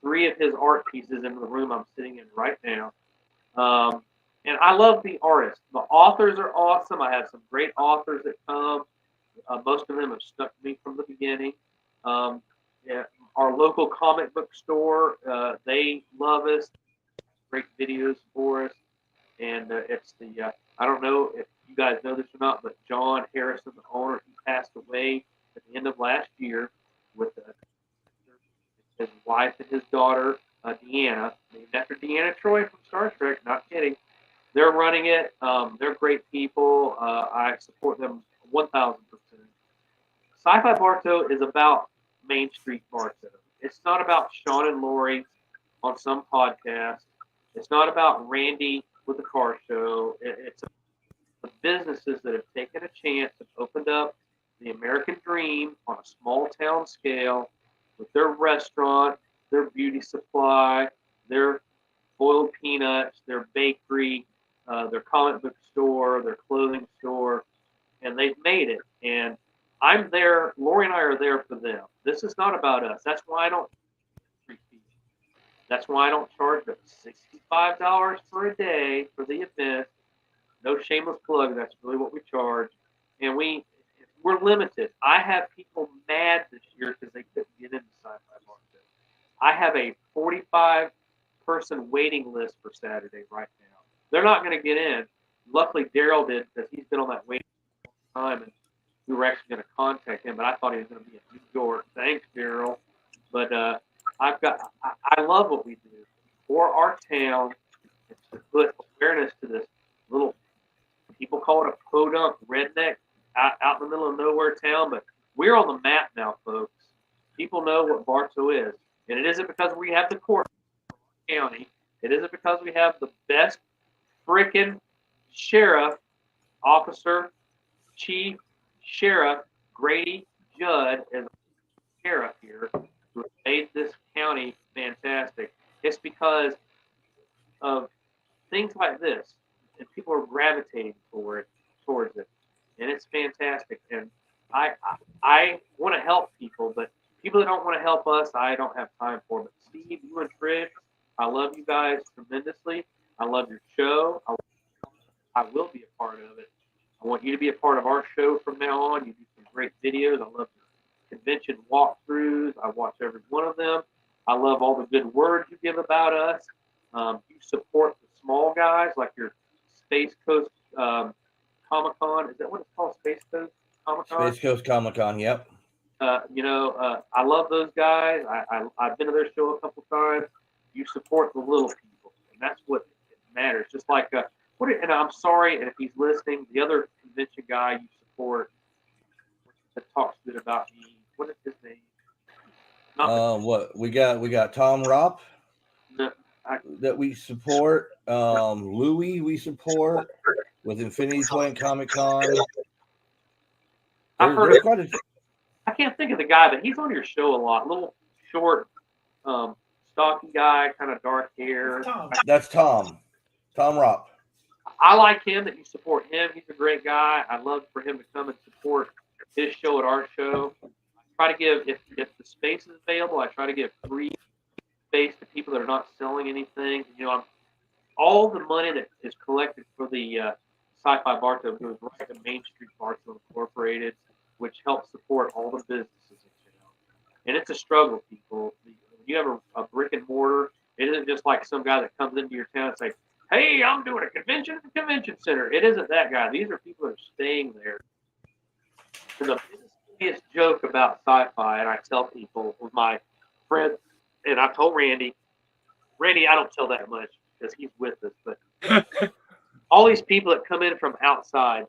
3 of his art pieces in the room I'm sitting in right now. And I love the artists. The authors are awesome. I have some great authors that come. Most of them have stuck to me from the beginning. Yeah, our local comic book store, they love us. Great videos for us. And it's the, I don't know if you guys know this or not, but John Harrison, the owner, he passed away at the end of last year with his wife and his daughter, Deanna, named after Deanna Troy from Star Trek. Not kidding. They're running it. They're great people. I support them 1,000%. Syfy Bartow is about Main Street Bartow. It's not about Sean and Lori on some podcast. It's not about Randy with the car show. It's the businesses that have taken a chance and opened up the American dream on a small town scale with their restaurant, their beauty supply, their boiled peanuts, their bakery, their comic book store, their clothing store, and they've made it. And I'm there. Lori and I are there for them. This is not about us. That's why I don't. That's why I don't charge them $65 for a day for the event. No shameless plug. That's really what we charge, and we're limited. I have people mad this year because they couldn't get into Syfy Bartow. I have a 45-person waiting list for Saturday right now. They're not going to get in. Luckily, Daryl did because he's been on that waiting list all the time, and we were actually going to contact him, but I thought he was going to be in New York. Thanks, Daryl. But I love what we do for our town. It's to put awareness to this little, people call it a podunk redneck out in the middle of nowhere town, but we're on the map now, folks. People know what Bartow is. And it isn't because we have the court county. It isn't because we have the best freaking sheriff, officer, chief, sheriff, Grady Judd, as sheriff here, who made this county fantastic. It's because of things like this, and people are gravitating towards it, and it's fantastic. And I want to help people, but people that don't want to help us, I don't have time for. But Steve, you and Trish, I love you guys tremendously. I love your show. I will be a part of it. I want you to be a part of our show from now on. You do some great videos. I love your convention walkthroughs. I watch every one of them. I love all the good words you give about us. You support the small guys like your Space Coast Comic-Con. Is that what it's called? Space Coast Comic-Con? Space Coast Comic-Con, yep. I love those guys. I've been to their show a couple times. You support the little people, and that's what matters. Just like, and I'm sorry, and if he's listening, the other convention guy you support that talks good about me, what is his name? What we got Tom Ropp that we support. Louis we support with Infinity Point Comic Con. I've heard I can't think of the guy, but he's on your show a lot. Little short, stocky guy, kind of dark hair. That's Tom Ropp. I like him that you support him. He's a great guy. I'd love for him to come and support his show at our show. I try to give, if the space is available, I try to give free space to people that are not selling anything. All the money that is collected for the Syfy Bartow goes right to Main Street Bartow Incorporated, which helps support all the businesses in town. And it's a struggle, people. You have a brick and mortar. It isn't just like some guy that comes into your town and says, hey, I'm doing a convention at the convention center. It isn't that guy. These are people that are staying there. The biggest joke about Syfy, and I tell people with my friend, and I told Randy, I don't tell that much because he's with us, but all these people that come in from outside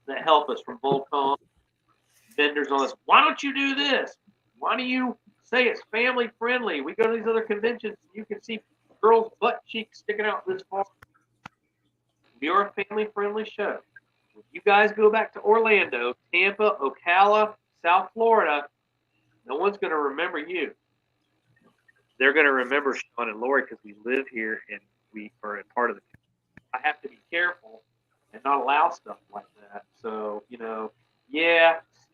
that help us from Volcom, vendors on us, why don't you do this? Why do you say it's family friendly? We go to these other conventions, you can see girls' butt cheeks sticking out this far. We are a family friendly show. If you guys go back to Orlando, Tampa, Ocala, South Florida, no one's going to remember you. They're going to remember Sean and Lori because we live here and we are a part of the community. I have to be careful and not allow stuff like that. So,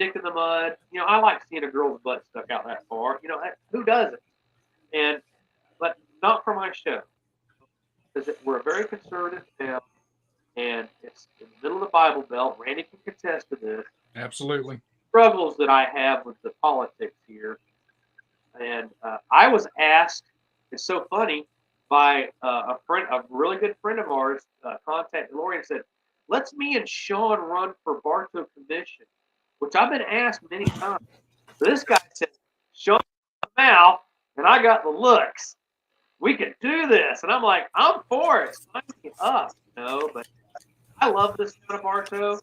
stick in the mud. I like seeing a girl's butt stuck out that far. Who doesn't? But not for my show, because we're a very conservative town, and it's in the middle of the Bible Belt. Randy can contest to this. Absolutely. Struggles that I have with the politics here, and I was asked. It's so funny by a really good friend of ours, contacted Lori and said, "Let's me and Sean run for Bartow Commission," which I've been asked many times. So this guy said, "Sean, the mouth, and I got the looks. We can do this," and I'm like, "I'm for it. Sign me up," But I love this town of Bartow.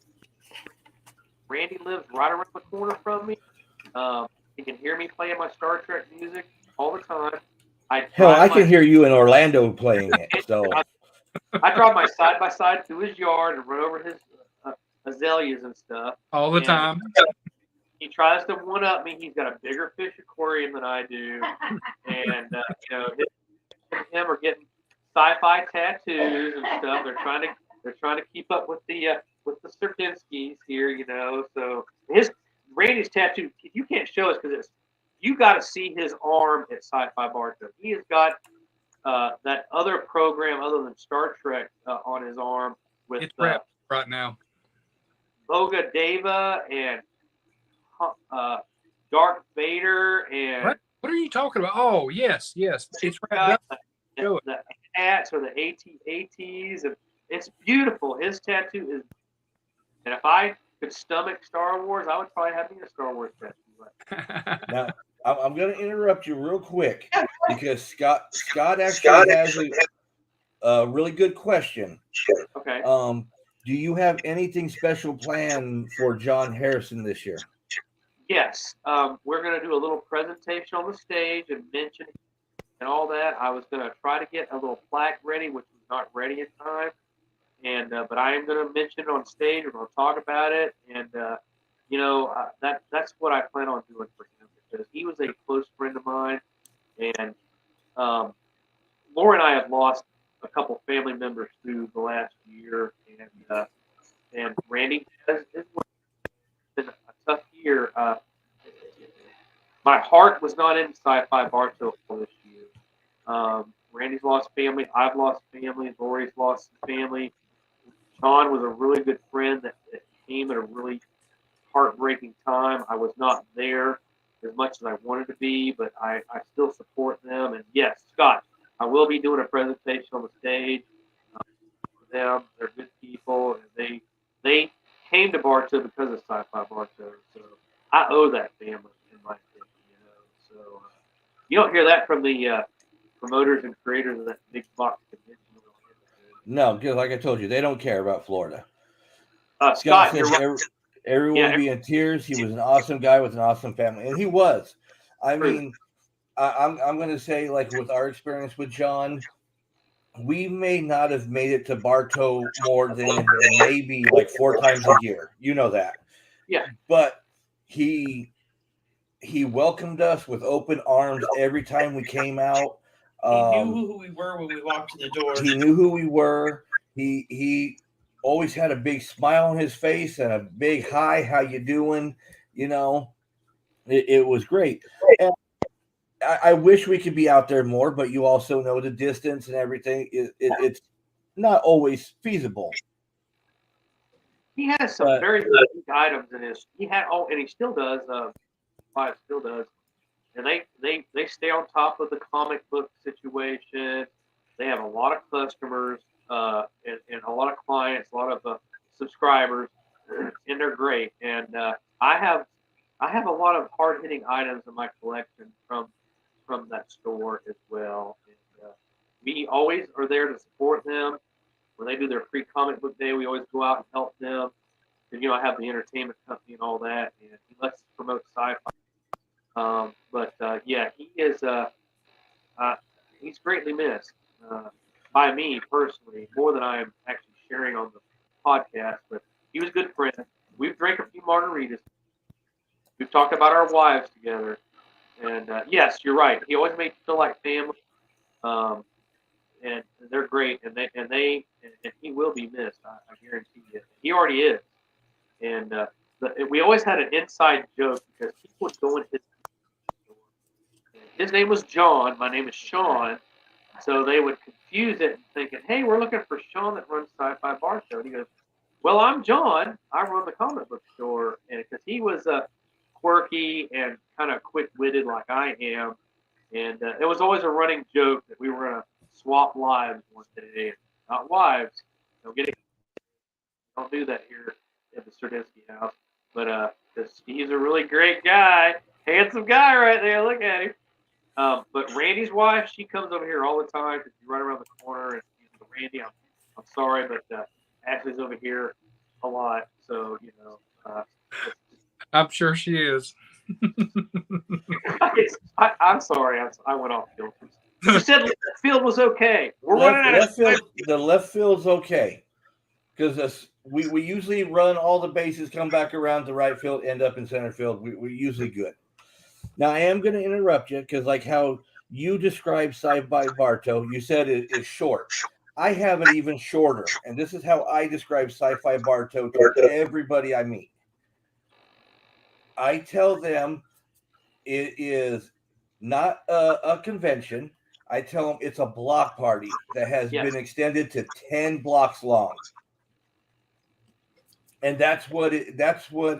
Randy lives right around the corner from me. He can hear me playing my Star Trek music all the time. Hell, I can hear you in Orlando playing it. So I drive my side by side through his yard and run over his azaleas and stuff. All the time. He tries to one up me. He's got a bigger fish aquarium than I do, and him are getting sci-fi tattoos and stuff. They're trying to keep up with the Serpinskis here, So Randy's tattoo, you can't show us because you got to see his arm at Syfy Bartow. He has got that other program other than Star Trek on his arm with It's wrapped right now. Boga Deva and Darth Vader and what are you talking about? Oh, yes. It's wrapped up. The hats or the ATs, and it's beautiful. His tattoo is, and if I could stomach Star Wars, I would probably have me a Star Wars tattoo. Now, I'm going to interrupt you real quick because Scott actually has a really good question. Okay. Do you have anything special planned for John Harrison this year? Yes. We're going to do a little presentation on the stage and mention and all that. I was going to try to get a little plaque ready, which was not ready in time. And but I am going to mention it on stage. We're going to talk about it, and that's what I plan on doing for him because he was a close friend of mine, and Laura and I have lost a couple family members through the last year, and Randy has been a tough year. My heart was not in Syfy Bartow this year. Randy's lost family. I've lost family. Lori's lost family. Sean was a really good friend that came at a really heartbreaking time. I was not there as much as I wanted to be, but I still support them. And yes, Scott, I will be doing a presentation on the stage for them. They're good people, and they came to Bartow because of Syfy Bartow. So I owe that family, in my opinion. So you don't hear that from the promoters and creators of that big box convention. No, because like I told you, they don't care about Florida. Scott, says everyone will be in tears. He was an awesome guy with an awesome family, and he was. I mean, I'm going to say, like with our experience with John, we may not have made it to Bartow more than maybe like 4 times a year. You know that. Yeah. But he welcomed us with open arms every time we came out. He knew who we were when we walked to the door. He knew who we were. He always had a big smile on his face and a big hi, how you doing? It was great. And I wish we could be out there more, but you also know the distance and everything. It's not always feasible. He has some very unique items in his. He had and he still does. Still does. And they stay on top of the comic book situation. They have a lot of customers and a lot of clients, a lot of subscribers, and they're great. And I have a lot of hard hitting items in my collection from that store as well. And we always are there to support them when they do their free comic book day. We always go out and help them. And I have the entertainment company and all that, and he lets us promote sci-fi. But yeah, he is. He's greatly missed by me personally, more than I'm actually sharing on the podcast. But he was a good friend. We've drank a few margaritas. We've talked about our wives together, and yes, you're right. He always made you feel like family, and they're great. And he will be missed. I guarantee you. He already is. And we always had an inside joke because people would go in his store. His name was John. My name is Sean. So they would confuse it and thinking, hey, we're looking for Sean that runs Syfy Bartow. And he goes, well, I'm John. I run the comic book store. And because he was quirky and kind of quick-witted like I am. And it was always a running joke that we were going to swap lives one day. Not wives. Don't do that here at the Sardinsky house. But he's a really great guy. Handsome guy right there. Look at him. But Randy's wife, she comes over here all the time because she's right around the corner. And Randy, I'm sorry, but Ashley's over here a lot. So, I'm sure she is. I'm sorry. I went off field. You said left field was okay. We're running out of field. The left field's okay because we usually run all the bases, come back around to right field, end up in center field. We're usually good. Now, I am going to interrupt you because like how you described Syfy Bartow, you said it is short. I have it even shorter, and this is how I describe Syfy Bartow to everybody I meet. I tell them it is not a convention. I tell them it's a block party that has been extended to 10 blocks long. And that's what it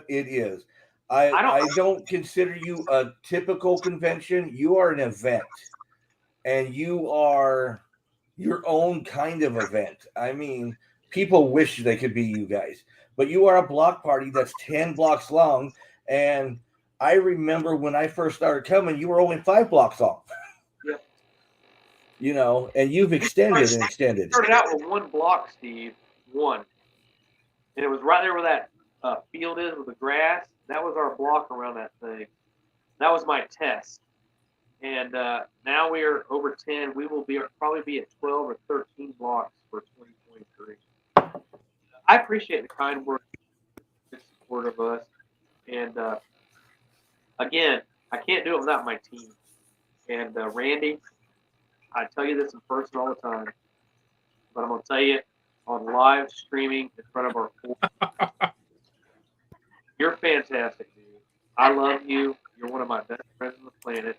is. I don't consider you a typical convention. You are an event, and you are your own kind of event. I mean, people wish they could be you guys, but you are a block party that's 10 blocks long. And I remember when I first started coming, you were only 5 blocks long. Yep. And you've extended and extended. We started out with 1 block, Steve. 1. And it was right there where that field is with the grass. That was our block around that thing. That was my test. And now we are over 10. We will probably be at 12 or 13 blocks for 2023. I appreciate the kind words, the support of us. And again, I can't do it without my team. And Randy, I tell you this in person all the time, but I'm going to tell you on live streaming in front of our you're fantastic, dude. I love you. You're one of my best friends on the planet.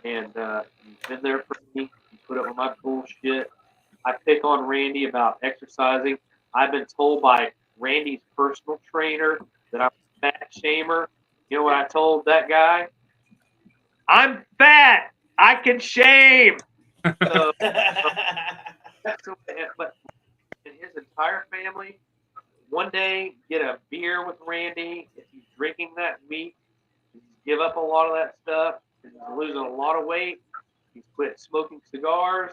And you've been there for me. You put up with my bullshit. I pick on Randy about exercising. I've been told by Randy's personal trainer that I'm a fat shamer. You know what I told that guy? I'm fat. I can shame. So, but in his entire family, one day get a beer with Randy. If he's drinking that week, give up a lot of that stuff. He's losing a lot of weight. He's quit smoking cigars.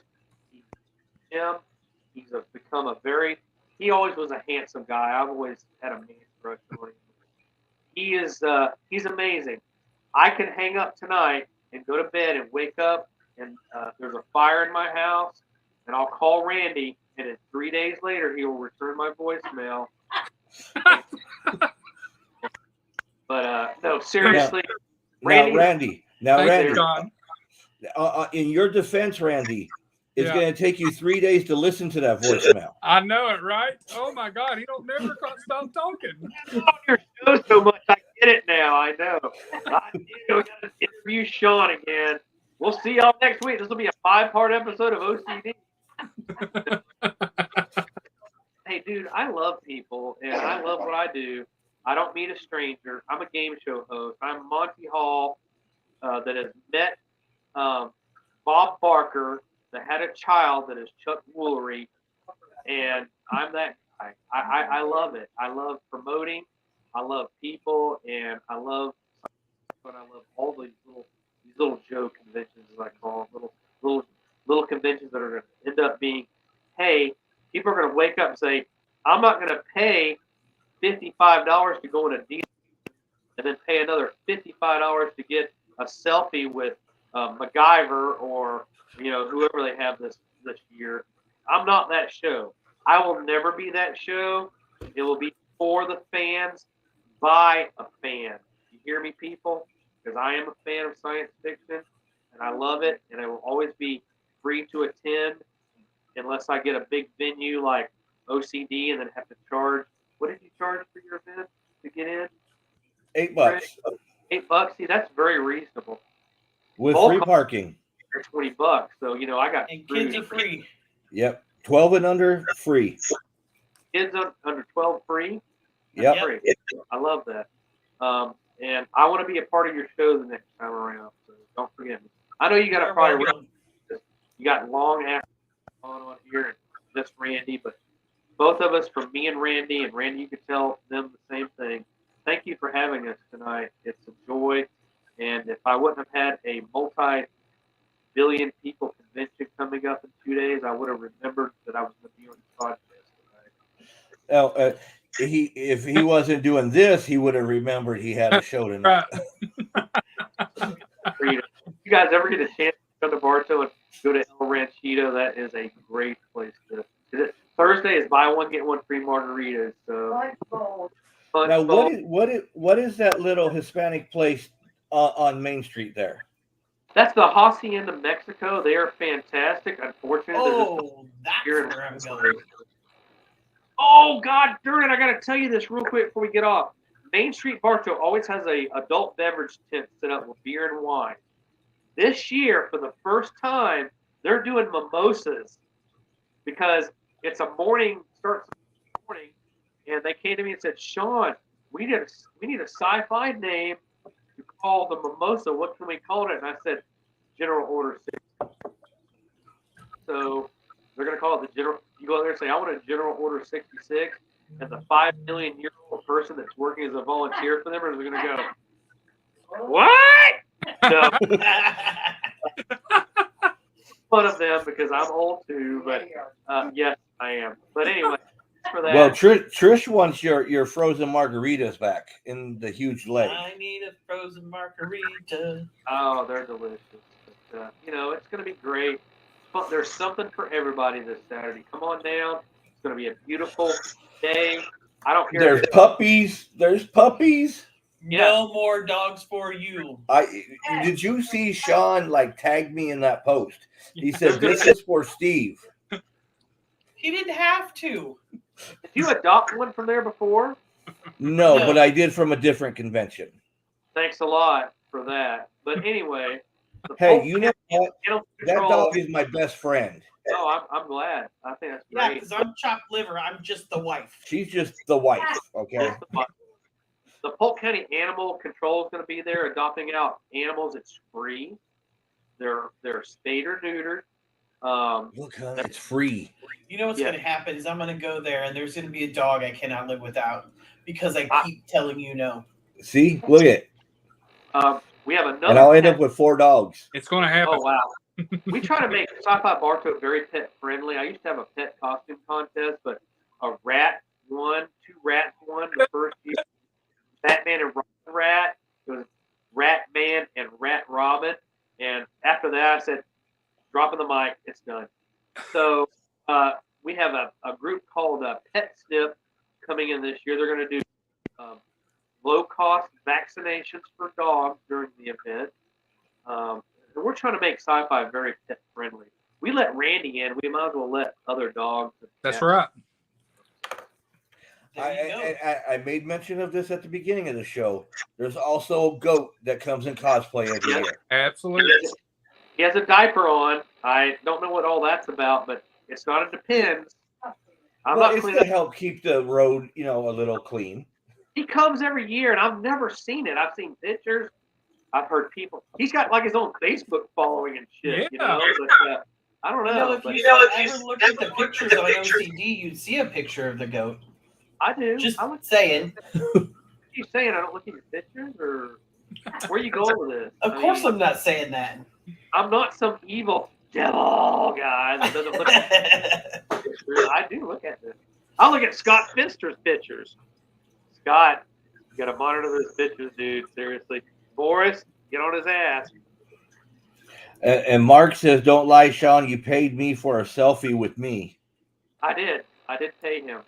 He's become he always was a handsome guy. I've always had a man crush on him. He's amazing. I can hang up tonight and go to bed and wake up and there's a fire in my house and I'll call Randy and then 3 days later he will return my voicemail. But no, seriously. Randy. John. In your defense, Randy, it's going to take you 3 days to listen to that voicemail. I know it, right? Oh my God, he don't never stop talking. I love your show so much. I get it now. I know. I do. We got to interview Sean again. We'll see y'all next week. This will be a 5-part episode of O.C.D. Hey, dude, I love people, and I love what I do. I don't meet a stranger. I'm a game show host. I'm Monty Hall that has met Bob Barker that had a child that is Chuck Woolery, and I'm that guy. I love it. I love promoting. I love people, and I love all these little Joe conventions, as I call them, little conventions that are going to end up being, hey, people are going to wake up and say, I'm not going to pay $55 to go in a deal and then pay another $55 to get a selfie with MacGyver or whoever they have this year. I'm not that show. I will never be that show. It will be for the fans, by a fan. You hear me, people? Because I am a fan of science fiction, and I love it, and I will always be free to attend unless I get a big venue like O.C.D. and then have to charge. What did you charge for your event to get in? $8 $8. See, that's very reasonable. with Bulk free parking. for $20. So I got And kids are screwed. free. Yep, 12 and under free. Kids under 12 free. Yep. Free. I love that. And I want to be a part of your show the next time around. So don't forget me. I know you got to probably you got long after on here and just Randy, but both of us, from me and Randy, you could tell them the same thing. Thank you for having us tonight. It's a joy. And if I wouldn't have had a multi-billion people convention coming up in 2 days, I would have remembered that I was going to be on this podcast tonight. If he wasn't doing this, he would have remembered he had a show tonight. You guys ever get a chance to go to Bartow and go to El Ranchito? That is a great place to. Thursday is buy one get one free margaritas. So now, what is that little Hispanic place on Main Street there? That's the Hacienda Mexico. They are fantastic. Unfortunately, that's where I'm going. Oh God, darn it! I got to tell you this real quick before we get off. Main Street Bartow always has a adult beverage tent set up with beer and wine. This year, for the first time, they're doing mimosas because it's a morning, starts in the morning, and they came to me and said, Sean, we need a sci-fi name to call the mimosa. What can we call it? And I said, General Order 6. So they're going to call it the General. You go there and say, I want a General Order 66, and the 5 million year old person that's working as a volunteer for them is going to go, what? So, fun of them because I'm old too, but yes, I am. But anyway, for that. Well, Trish wants your frozen margaritas back in the huge leg. I need a frozen margarita. Oh, they're delicious. But, it's going to be great. But there's something for everybody this Saturday. Come on down. It's going to be a beautiful day. I don't care. There's puppies. There's puppies. No more dogs for you. Did you see Sean tag me in that post? He said this is for Steve. He didn't have to. Did you adopt one from there before? No, but I did from a different convention. Thanks a lot for that. But anyway, hey, you know what? That dog is my best friend. Oh, I'm glad. I think that's great. Yeah, because I'm chopped liver. I'm just the wife. She's just the wife. Okay. The Polk County Animal Control is going to be there adopting out animals. It's free. They're spayed or neutered. Look, it's free. You know what's going to happen is I'm going to go there and there's going to be a dog I cannot live without because I keep telling you no. See, look at it. We have another. And I'll end up with 4 dogs. It's going to happen. Oh wow. We try to make Syfy Bartow very pet friendly. I used to have a pet costume contest, but a rat won, 2 rats won the first year. Batman and Robin Rat. It was Ratman and Rat Robin. And after that, I said, dropping the mic, it's done. So we have a group called Pet Snip coming in this year. They're going to do low-cost vaccinations for dogs during the event. And we're trying to make Syfy very pet-friendly. We let Randy in. We might as well let other dogs. That's right. I made mention of this at the beginning of the show. There's also a goat that comes in cosplay every year. Absolutely. He has a diaper on. I don't know what all that's about, but it's not. It depends. It's to help keep the road, a little clean. He comes every year, and I've never seen it. I've seen pictures. I've heard people. He's got his own Facebook following and shit. Yeah. But, I don't know. If you ever looked at the pictures on O.C.D, you'd see a picture of the goat. I do. Just saying. You saying I don't look at your pictures, or where are you going with this? Of course, I'm not saying that. I'm not some evil devil guy that doesn't look at pictures. I do look at this. I look at Scott Finster's pictures. Scott, you got to monitor those pictures, dude. Seriously, Boris, get on his ass. And Mark says, "Don't lie, Sean. You paid me for a selfie with me." I did pay him.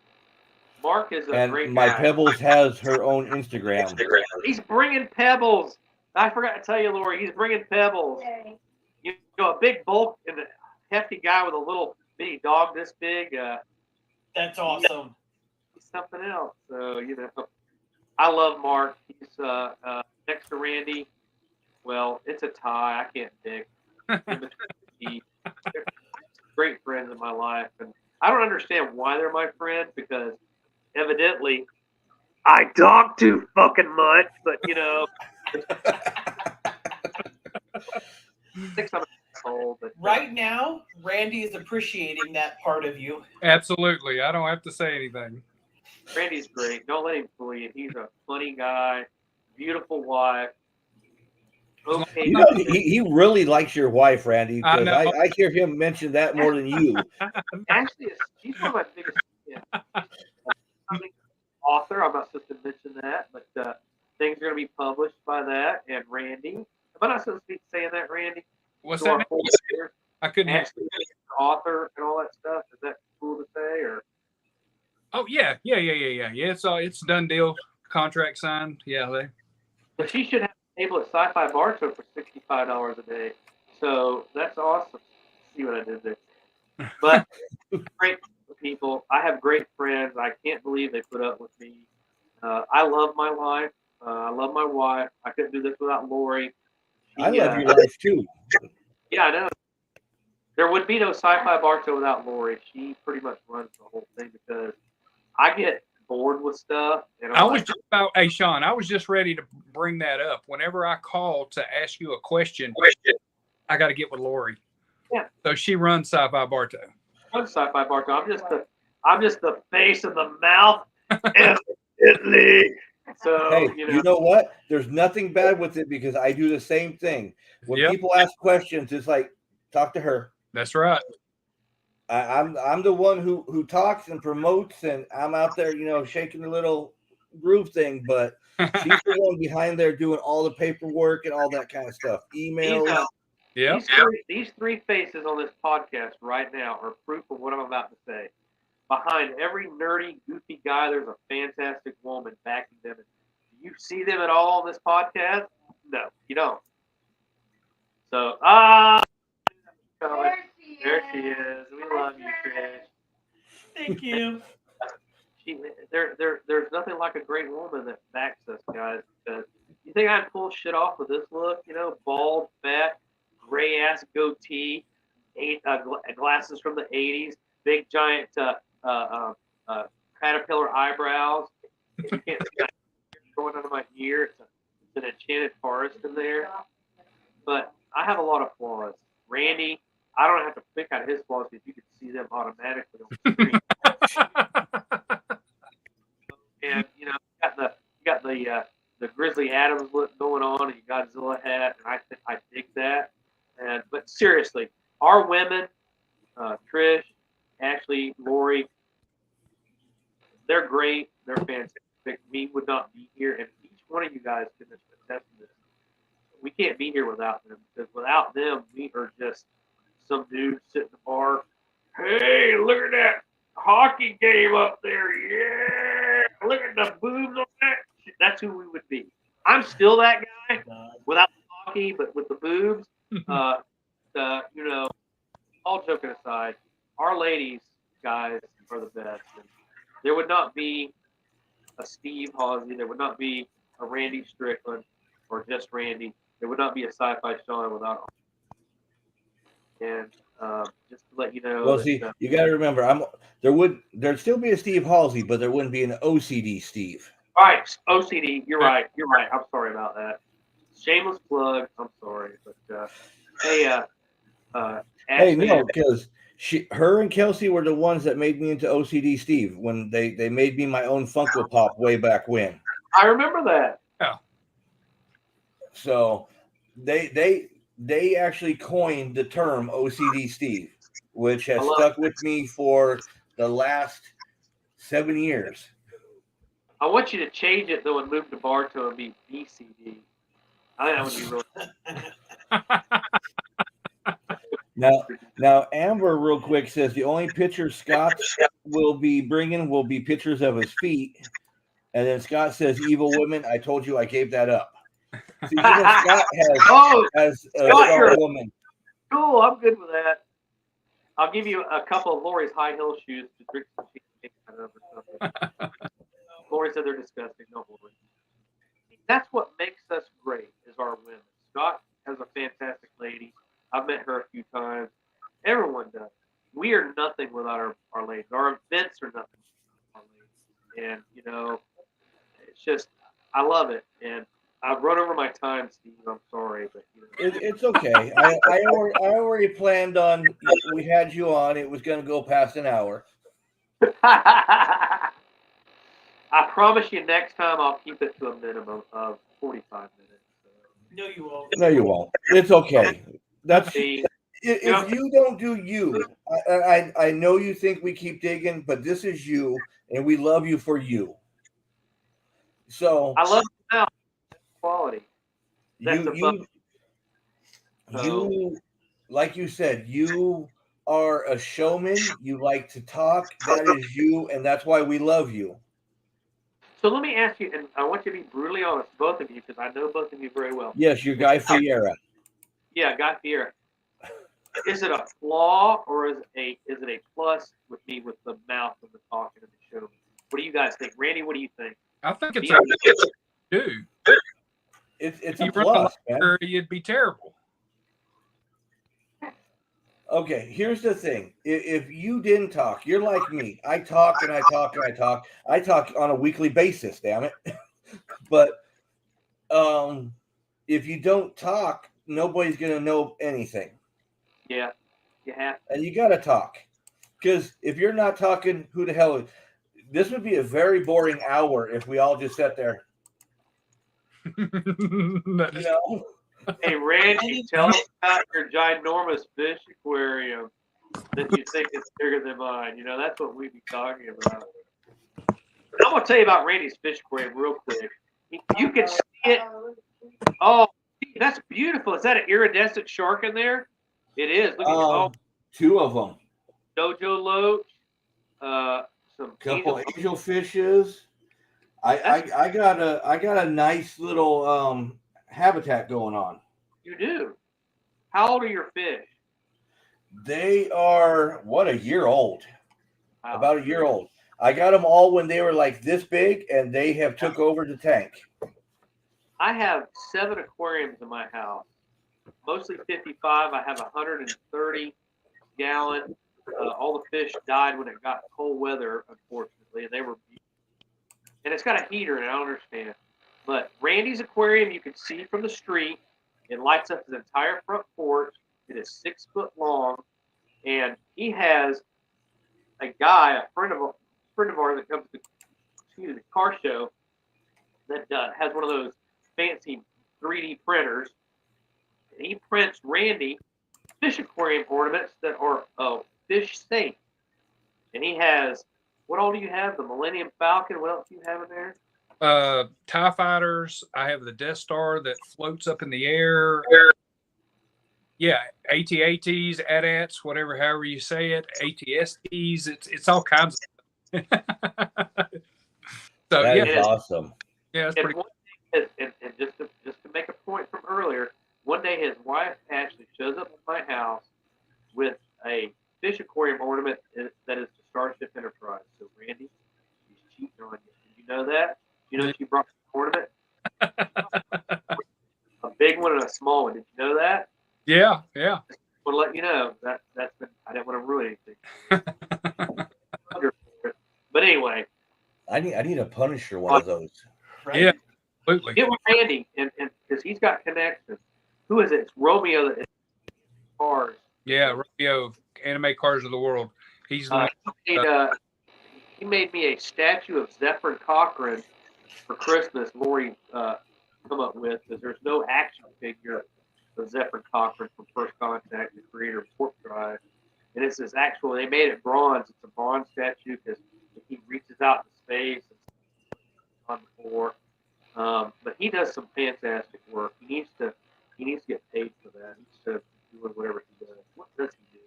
Mark is a great my guy. Pebbles has her own Instagram. He's bringing Pebbles. I forgot to tell you, Lori. He's bringing Pebbles. Yay. A big bulk and a hefty guy with a little bitty dog this big. That's awesome. He's something else. So I love Mark. He's next to Randy. Well, it's a tie. I can't pick. In between the teeth. They're great friends in my life, and I don't understand why they're my friend because evidently I talk too fucking much. But six I'm an asshole. But Right now, Randy is appreciating that part of you. Absolutely. I don't have to say anything. Randy's great. Don't let him fool you. He's a funny guy, beautiful wife. Okay, You know, he really likes your wife, Randy, I because know. I hear him mention that more than you. actually, she's one of my biggest fans. I'm an author. I'm not supposed to mention that, but things are going to be published by that. And Randy, am I not supposed to be saying that, Randy? What's To our that? full listeners? I couldn't hear. Actually, author and all that stuff. Is that cool to say? Or Oh yeah. It's done deal. Contract signed. Yeah. but she should have a table at Syfy Bartow for $65 a day. So that's awesome. See what I did there. But great people. I have great friends. I can't believe they put up with me. I love my life. I love my wife. I couldn't do this without Lori. I love your life too. Yeah, I know. There would be no Syfy Bartow without Lori. She pretty much runs the whole thing because I get bored with stuff. And I was just about, hey Sean, I was just ready to bring that up. Whenever I call to ask you a question, I got to get with Lori. Yeah. So she runs Syfy Bartow. I'm Syfy Bartow. I'm just the face and the mouth. Evidently. So Hey, you know what? There's nothing bad with it because I do the same thing. When people ask questions, it's like, talk to her. That's right. I'm the one who talks and promotes, and I'm out there, shaking the little groove thing. But she's the one behind there doing all the paperwork and all that kind of stuff. Emails. These three faces on this podcast right now are proof of what I'm about to say. Behind every nerdy, goofy guy, there's a fantastic woman backing them. Do you see them at all on this podcast? No, you don't. So, there she is. We love you, Trish. Thank you. There's nothing like a great woman that backs us, guys. Because you think I'd pull shit off with this look? Bald, fat, gray ass goatee, glasses from the '80s, big giant caterpillar eyebrows. You can't see that going under my ear. It's an enchanted forest in there. But I have a lot of flaws. Randy, I don't have to pick out his flaws because you can see them automatically on the screen. And you got the Grizzly Adams look going on, and you Godzilla hat, and I dig that. But seriously, our women, Trish, Ashley, Lori, they're great. They're fantastic. We would not be here, and each one of you guys can attest to this. We can't be here without them because without them, we are just some dude sitting in the bar. Hey, look at that hockey game up there. Yeah, look at the boobs on that. That's who we would be. I'm still that guy without the hockey, but with the boobs. All joking aside, our ladies, guys, are the best. And there would not be a Steve Halsey. There would not be a Randy Strickland or just Randy. There would not be a Syfy Sean without. And just to let you know. Well, see, you got to remember, there'd still be a Steve Halsey, but there wouldn't be an O.C.D. Steve. All right, O.C.D. You're right. I'm sorry about that. Shameless plug. I'm sorry, but hey, no, because her and Kelsey were the ones that made me into O.C.D. Steve when they made me my own Funko Pop way back when. I remember that. Yeah. So they actually coined the term O.C.D. Steve, which has stuck with me for the last 7 years. I want you to change it though and move to Bartow and be BCD. I think that would be really. Now, Amber, real quick, says the only pictures Scott will be bringing will be pictures of his feet, and then Scott says, "Evil women." I told you I gave that up. See, Scott has a strong woman. Cool, I'm good with that. I'll give you a couple of Lori's high heel shoes to drink some cheese out of or something. Lori said they're disgusting. Don't worry. without our ladies. Our events are nothing without our ladies. And, you know, it's just, I love it. And I've run over my time, Steve. I'm sorry, but you know. It's okay. I already planned on. We had you on. It was going to go past an hour. I promise you, next time I'll keep it to a minimum of 45 minutes. No, you won't. No, you won't. It's okay. That's See, if you don't do you. I know you think we keep digging, but this is you, and we love you for you. So I love the sound quality. That's you, like you said, you are a showman. You like to talk. That is you, and that's why we love you. So let me ask you, and I want you to be brutally honest, both of you, because I know both of you very well. Yes, your Guy Fieri. Yeah, Guy Fieri. Is it a flaw or is it a plus with me with the mouth and the talking and the show? What do you guys think, Randy? What do you think? I think it's a dude. It's You a run plus, the man. ladder, you'd be terrible. Okay, here's the thing. If you didn't talk, you're like me. I talk and I talk and I talk. I talk on a weekly basis, damn it. But if you don't talk, nobody's gonna know anything. Yeah, you have. And you gotta talk. Because if you're not talking, who the hell is this would be a very boring hour if we all just sat there. You know? Hey, Randy, tell us about your ginormous fish aquarium that you think is bigger than mine. You know, that's what we'd be talking about. I'm going to tell you about Randy's fish aquarium real quick. You can see it. Oh, that's beautiful. Is that an iridescent shark in there? It is. Look at Two of them. Dojo loach, some Couple angel fishes. I got a nice little habitat going on. You do. How old are your fish? They are a year old. Wow. About a year old. I got them all when they were like this big, and they have took over the tank. I have 7 aquariums in my house, mostly 55. I have 130 gallon. All the fish died when it got cold weather, unfortunately, and they were beautiful. And it's got a heater in it, I don't understand. But Randy's aquarium, you can see from the street. It lights up his entire front porch. It is 6 foot long, and he has a guy, a friend of ours that comes to the car show that has one of those fancy 3D printers, and he prints Randy fish aquarium ornaments that are fish safe. And he has, what all do you have? The Millennium Falcon. What else do you have in there? TIE fighters. I have the Death Star that floats up in the air. Yeah, AT-ATs, AT-ATs, whatever, however you say it, ATSTs. It's all kinds of stuff. So That yeah, is awesome. Yeah, it's pretty. And just to make a point from earlier, one day his wife actually shows up at my house with a fish aquarium ornament that is the Starship Enterprise. So Randy, she's cheating on you. Did you know that? You know she brought an ornament? A big one and a small one. Did you know that? Yeah. Just want to let you know that's been. I didn't want to ruin anything. But anyway, I need a Punisher one of those. Right? Yeah, absolutely. Get with Randy, and because he's got connections. Who is it? It's Romeo that is cars. Yeah, Romeo, anime cars of the world. He's He made me a statue of Zephyr Cochrane for Christmas. Lori come up with because there's no action figure of Zephyr Cochrane from First Contact, the creator of Warp Drive, and it's this actual. They made it bronze. It's a bronze statue because he reaches out in space and on the floor. But he does some fantastic work. He needs to get paid for that. He needs to do whatever he does. What does he do?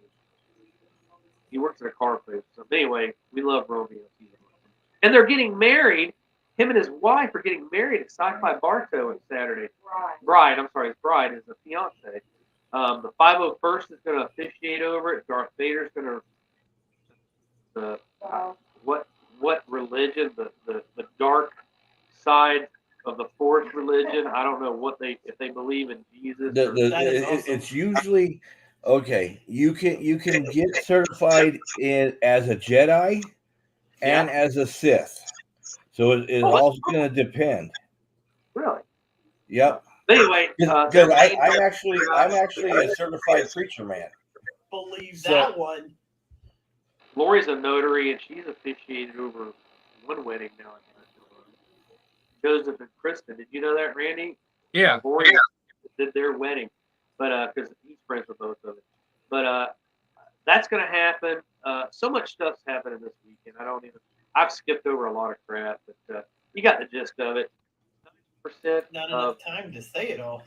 He works at a car place. So anyway, we love Romeo. And they're getting married. Him and his wife are getting married at Syfy Bartow on Saturday. Bride, I'm sorry, his bride is a fiance. The 501st is going to officiate over it. Darth Vader's going to what religion? The dark side of the Force religion. I don't know if they believe in Jesus. It's usually Okay, you can get certified in as a Jedi and Yeah. as a Sith. So it's Oh, also going to depend. really? Yep. Anyway, Because I'm actually a certified preacher man. Believe So- that one. Lori's a notary, and she's officiated over one wedding now. Joseph and Kristen. Did you know that, Randy? Yeah. Lori did their wedding, but because he's friends with both of them. But that's going to happen. So much stuff's happening this weekend. I've skipped over a lot of crap, but you got the gist of it. 90% Not of enough time to say it all.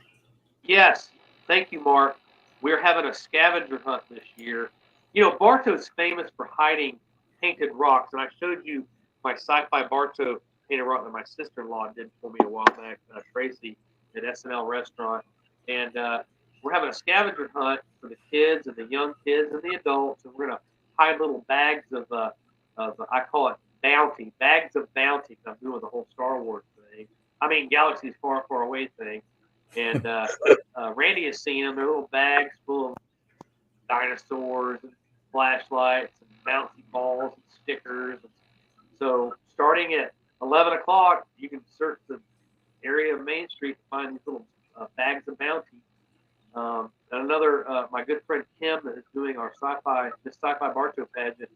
Yes, thank you, Mark. We're having a scavenger hunt this year. You know, Bartow is famous for hiding painted rocks, and I showed you my Syfy Bartow painted rock that my sister-in-law did for me a while back, Tracy, at SNL Restaurant. And we're having a scavenger hunt for the kids and the young kids and the adults, and we're going to hide little bags of I call it bounty, bags of bounty. I'm doing the whole Star Wars thing. I mean, galaxies far, far away thing. And Randy has seen them. They're little bags full of dinosaurs and flashlights and bouncy balls and stickers. So starting at 11 o'clock, you can search the area of Main Street to find these little bags of bounty. And another, my good friend Kim that is doing our Syfy Bartow pageant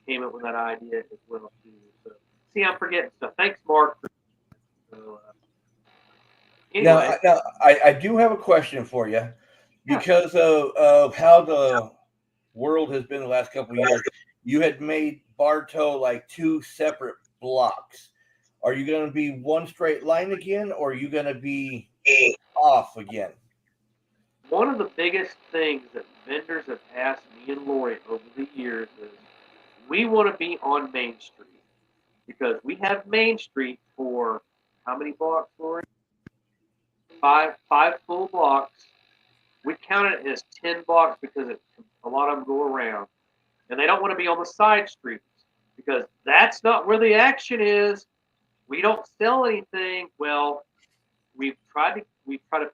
came up with that idea as well too. So see, I'm forgetting stuff. Thanks, Mark. So, anyway. Now I do have a question for you because of how the world has been the last couple of years. You had made Bartow like two separate blocks. Are you going to be one straight line again, or are you going to be off again? One of the biggest things that vendors have asked me and Lori over the years is we want to be on Main Street because we have Main Street for how many blocks, Lori? Five full blocks. We count it as 10 blocks because a lot of them go around. And they don't want to be on the side streets because that's not where the action is. We don't sell anything. Well, we've tried to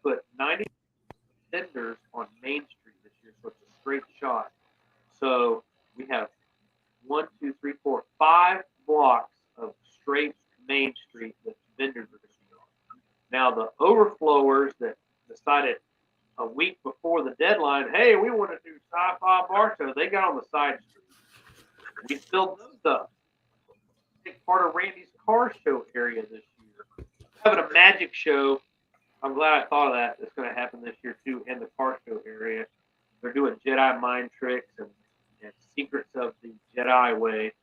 put 90 vendors on Main Street this year, so it's a straight shot. So we have 5 blocks of straight Main Street that vendors are going to be on. Now the overflowers that decided a week before the deadline, hey, we want to do Syfy Bartow, they got on the side street. We filled those up. Take part of Randy's car show area this year. We're having a magic show. I'm glad I thought of that. It's going to happen this year too in the car show area. They're doing Jedi mind tricks and secrets of the Jedi way.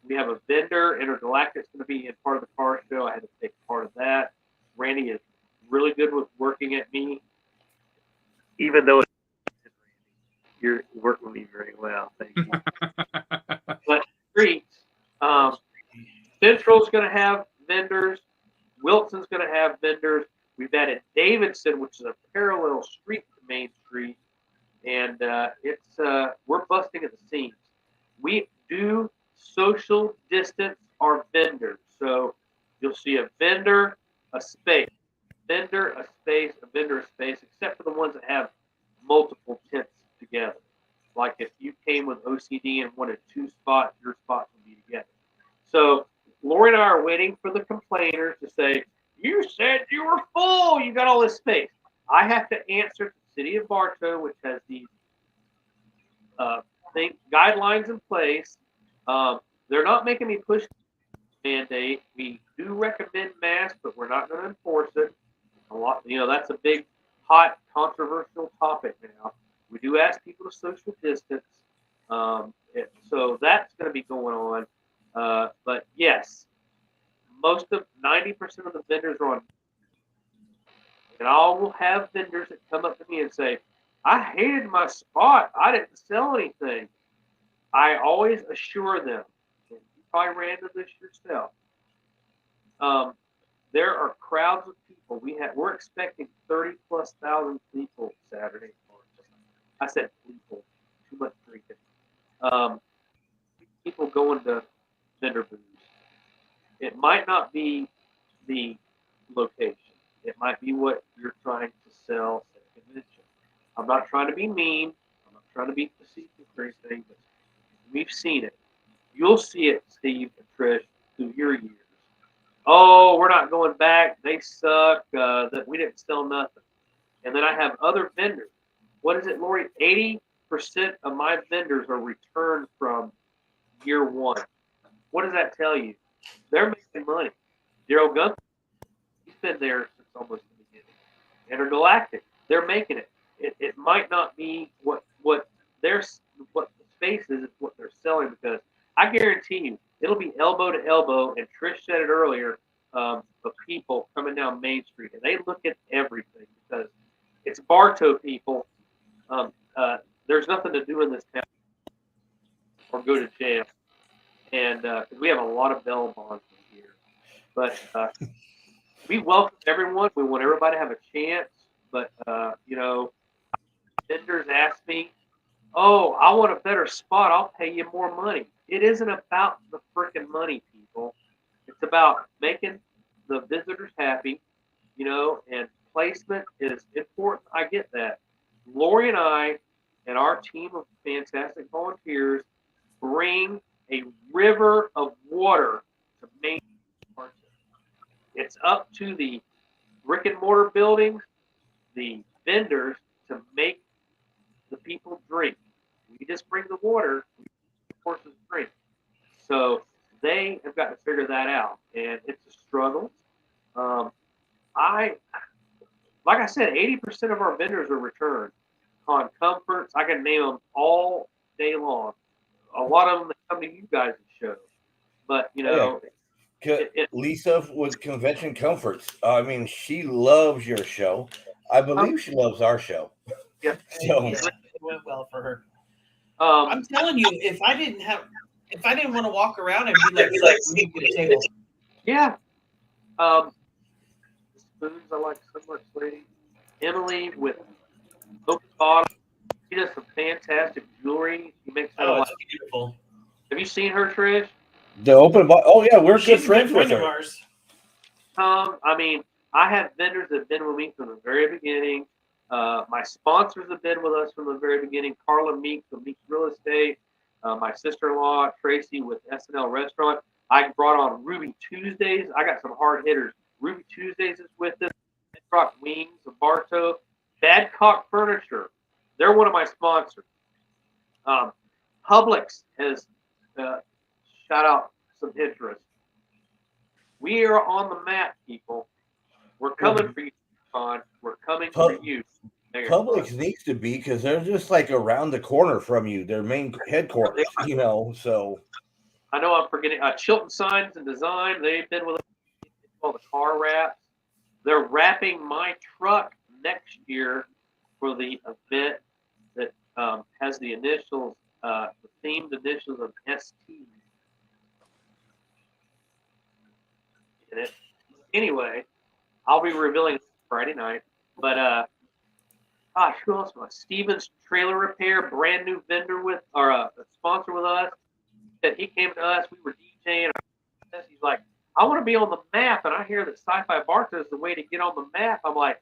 We have a vendor, Intergalactic's going to be in part of the car show. I had to take part of that. Randy is really good with working at me, even though you're working with me very well. Thank you. But streets, Central's going to have vendors. Wilson's going to have vendors. We've added Davidson, which is a parallel street to Main Street, and we're busting at the seams. We do social distance our vendors, so you'll see a vendor, a space, vendor, a space, a vendor, a space, except for the ones that have multiple tents together. Like if you came with O.C.D. and wanted 2 spots, your spots would be together. So Lori and I are waiting for the complainers to say, you said you were full. You got all this space. I have to answer to the city of Bartow, which has these guidelines in place. They're not making me push the mandate. We do recommend masks, but we're not going to enforce it. A lot, that's a big, hot, controversial topic now. We do ask people to social distance. So that's going to be going on. But yes, most of 90% of the vendors are on. And I will have vendors that come up to me and say, I hated my spot. I didn't sell anything. I always assure them, and you probably ran into this yourself. There are crowds of people. We're expecting 30,000+ people Saturday. I said people, too much drinking. People going to vendor booths. It might not be the location. It might be what you're trying to sell at a convention. I'm not trying to be mean. I'm not trying to be facetious or anything, but we've seen it. You'll see it, Steve and Trish, through your years. Oh, we're not going back. They suck. That we didn't sell nothing. And then I have other vendors. What is it, Lori? 80% of my vendors are returned from year one. What does that tell you? They're making money. Daryl Gunn, he's been there since almost the beginning. Intergalactic, they're making it. It might not be what their what the space is what they're selling, because I guarantee you it'll be elbow to elbow. And Trish said it earlier, of people coming down Main Street, and they look at everything because it's Bartow people. Um, there's nothing to do in this town or go to jail, and we have a lot of bail bonds here. But we welcome everyone. We want everybody to have a chance. But vendors ask me, "Oh, I want a better spot. I'll pay you more money." It isn't about the freaking money, people. It's about making the visitors happy, and placement is important. I get that. Lori and I and our team of fantastic volunteers bring a river of water to Main Street. It's up to the brick and mortar buildings, the vendors, to make the people drink. We just bring the water, horses drink. So they have got to figure that out, and it's a struggle. I, like I said, 80% of our vendors are returned. On comforts, I can name them all day long. A lot of them that come to you guys' show, but Lisa with Convention Comforts. I mean, she loves your show. I believe she loves our show. Yeah. So Yeah, it went well for her. Um, I'm telling you, if I didn't want to walk around and be like, we need to get a table. yeah. The spoons I like so much, lady. Emily with open bottom. She does some fantastic jewelry. She makes that Oh, it's beautiful. Have you seen her, Trish? the open bar. Oh yeah, we're She's good friends a with friend of her. ours. I mean, I have vendors that have been with me from the very beginning. My sponsors have been with us from the very beginning. Carla Meeks with Meeks Real Estate. My sister-in-law, Tracy, with SNL Restaurant. I brought on Ruby Tuesdays. I got some hard hitters. Ruby Tuesdays is with us. Rock Wings of Bartow. Badcock Furniture. They're one of my sponsors. Publix has shot out some interest. We are on the map, people. We're coming for you, Con. We're coming for you. Publix needs to be, because they're just like around the corner from you, their main headquarters, so. I know I'm forgetting. Chilton Signs and Design, they've been with us. It's called the car wraps. They're wrapping my truck next year for the event that has the initials, the themed initials of ST in it. Anyway, I'll be revealing Friday night. But who else was? Stevens Trailer Repair, brand new vendor with, or a sponsor with us. That he came to us. We were DJing. He's like, I want to be on the map, and I hear that Syfy Bartow is the way to get on the map. I'm like,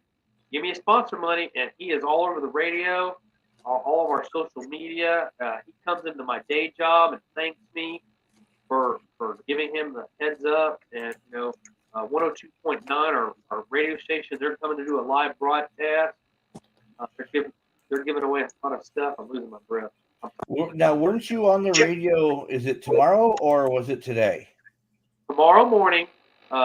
give me a sponsor money, and he is all over the radio, all of our social media. He comes into my day job and thanks me for giving him the heads up. And 102.9, our radio station, they're coming to do a live broadcast. They're giving away a ton of stuff. I'm losing my breath. Now, weren't you on the radio? Is it tomorrow or was it today? Tomorrow morning,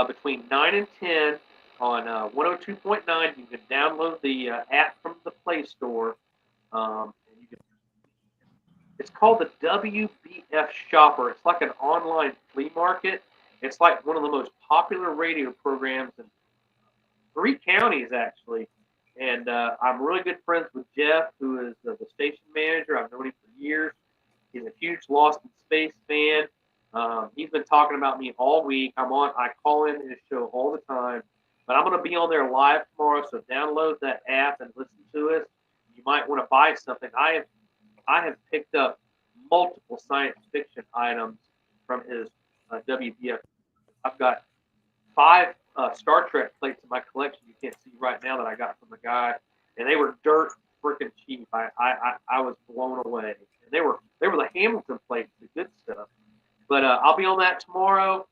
between 9 and 10 on 102.9, you can download the app from the Play Store. It's called the WBF Shopper. It's like an online flea market. It's like one of the most popular radio programs in 3 counties, actually. And I'm really good friends with Jeff, who is the station manager. I've known him for years. He's a huge Lost in Space fan. He's been talking about me all week. I call in his show all the time. But I'm going to be on there live tomorrow, so download that app and listen to us. You might want to buy something. I have picked up multiple science fiction items from his WBF. I've got 5 Star Trek plates in my collection you can't see right now that I got from the guy, and they were dirt freaking cheap. I was blown away. And they were the Hamilton plates, the good stuff. But I'll be on that tomorrow.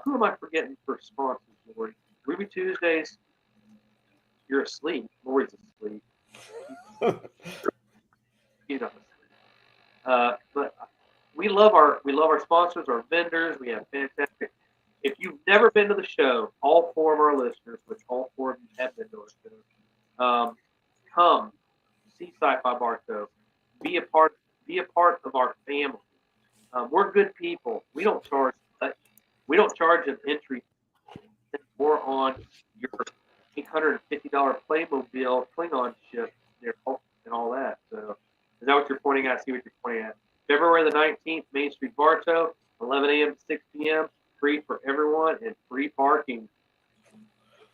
Who am I forgetting for sponsors, Lori? Ruby Tuesdays. You're asleep. Lori's asleep. He's not asleep. But we love our sponsors, our vendors. We have fantastic. If you've never been to the show, all 4 of our listeners, which all 4 of you have been to our show, come see Syfy Bartow. Be a part of our family. We're good people. We don't charge an entry more on your $850 Playmobil Klingon ship there and all that. So is that what you're pointing at? I see what you're pointing at. February the 19th, Main Street, Bartow, 11 a.m. to 6 p.m. Free for everyone and free parking.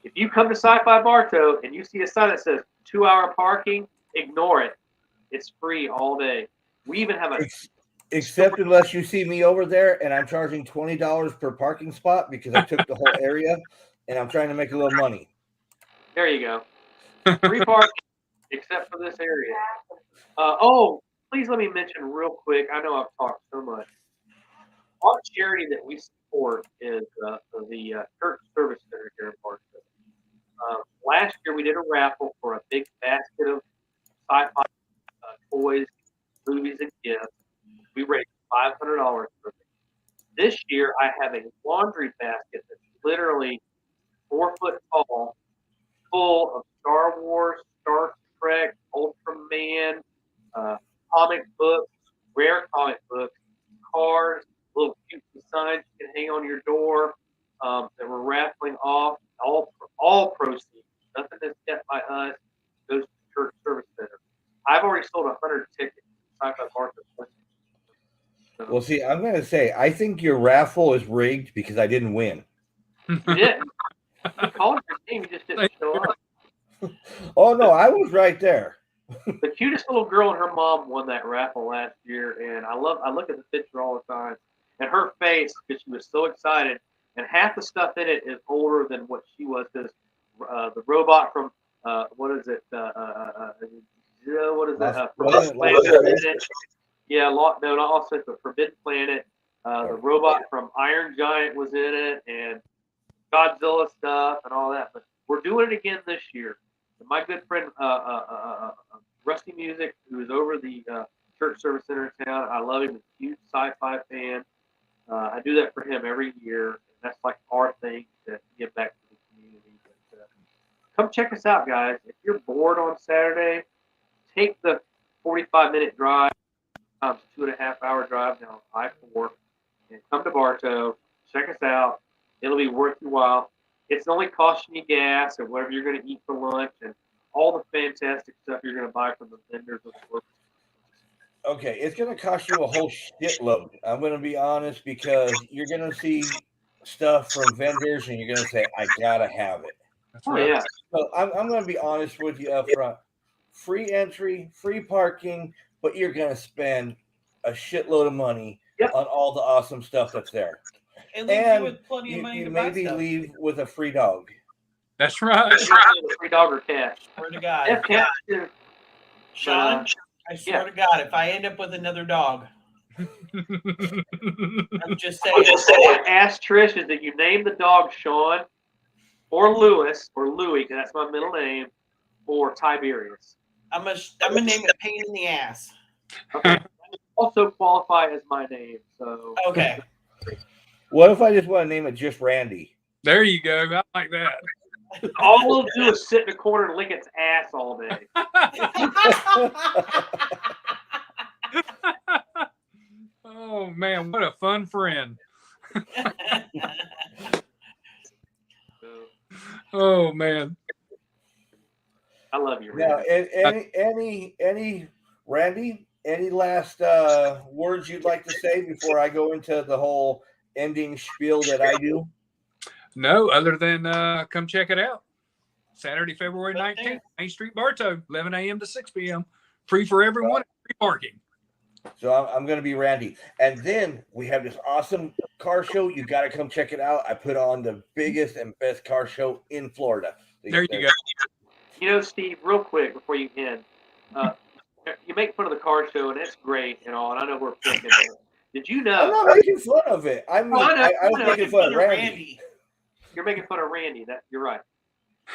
If you come to Syfy Bartow and you see a sign that says 2-hour parking, ignore it. It's free all day. We even have a except unless you see me over there and I'm charging $20 per parking spot because I took the whole area and I'm trying to make a little money. There you go. Free parking except for this area. Please let me mention real quick. I know I've talked so much. Our charity that we support is the Church Service Center here in Bartow. Last year we did a raffle for a big basket of sci-fi toys, movies, and gifts. We raised $500 for it. This year I have a laundry basket that's literally 4 foot tall, full of Star Wars, Star Trek, Ultraman, comic books, rare comic books, cars, little cute signs you can hang on your door that we're raffling off. All proceeds, nothing that's kept by us, goes to the Church Service Center. I've already sold 100 tickets. Well, see, I'm going to say, I think your raffle is rigged because I didn't win. You didn't. You called your name, you just didn't show up. Oh, no, I was right there. The cutest little girl and her mom won that raffle last year, and I look at the picture all the time, and her face, because she was so excited, and half the stuff in it is older than what she was, because the robot from, what is it, what is that? Forbidden Planet was in it. Yeah, no, not Lost City, but Forbidden Planet. The robot from Iron Giant was in it, and Godzilla stuff and all that. But we're doing it again this year. And my good friend Rusty Music, who is over the Church Service Center in town, I love him. He's a huge sci-fi fan. I do that for him every year. And that's like our thing to give back to the community. But, come check us out, guys. If you're bored on Saturday, take the 45-minute drive, 2.5-hour drive down I-4, and come to Bartow. Check us out. It'll be worth your while. It's only costing you gas and whatever you're going to eat for lunch and all the fantastic stuff you're going to buy from the vendors. Okay, it's going to cost you a whole shitload. I'm going to be honest, because you're going to see stuff from vendors and you're going to say, I got to have it. That's right. Yeah. So I'm going to be honest with you up front. Free entry, free parking, but you're going to spend a shitload of money on all the awesome stuff that's there. It leaves you with plenty of money you to buy maybe stuff. leave with a free dog. That's right. Free dog or cat. Swear to God. Yeah, cat too. Sean, I swear to God, if I end up with another dog, I'm just saying. Ask Trish, is that you name the dog Sean or Lewis or Louie, because that's my middle name, or Tiberius. I'm gonna name it Pain in the Ass. Okay. Also qualify as my name. So Okay. What if I just want to name it just Randy? There you go. I like that. all we'll do is sit in a corner and lick its ass all day. Oh man, what a fun friend. Oh man. I love you, Now, Randy. any Randy, any last words you'd like to say before I go into the whole ending spiel that I do? No, other than come check it out. Saturday, February 19th, Main Street, Bartow, 11 a.m. to 6 p.m. Free for everyone, free parking. So I'm going to be Randy. And then we have this awesome car show. You got to come check it out. I put on the biggest and best car show in Florida. There you go. You know, Steve, real quick before you end, You make fun of the car show, and it's great and all. And I know we're picking. But did you know? I'm not making fun of it. I mean, I know, I was I know. making fun of Randy. You're making fun of Randy. That you're right.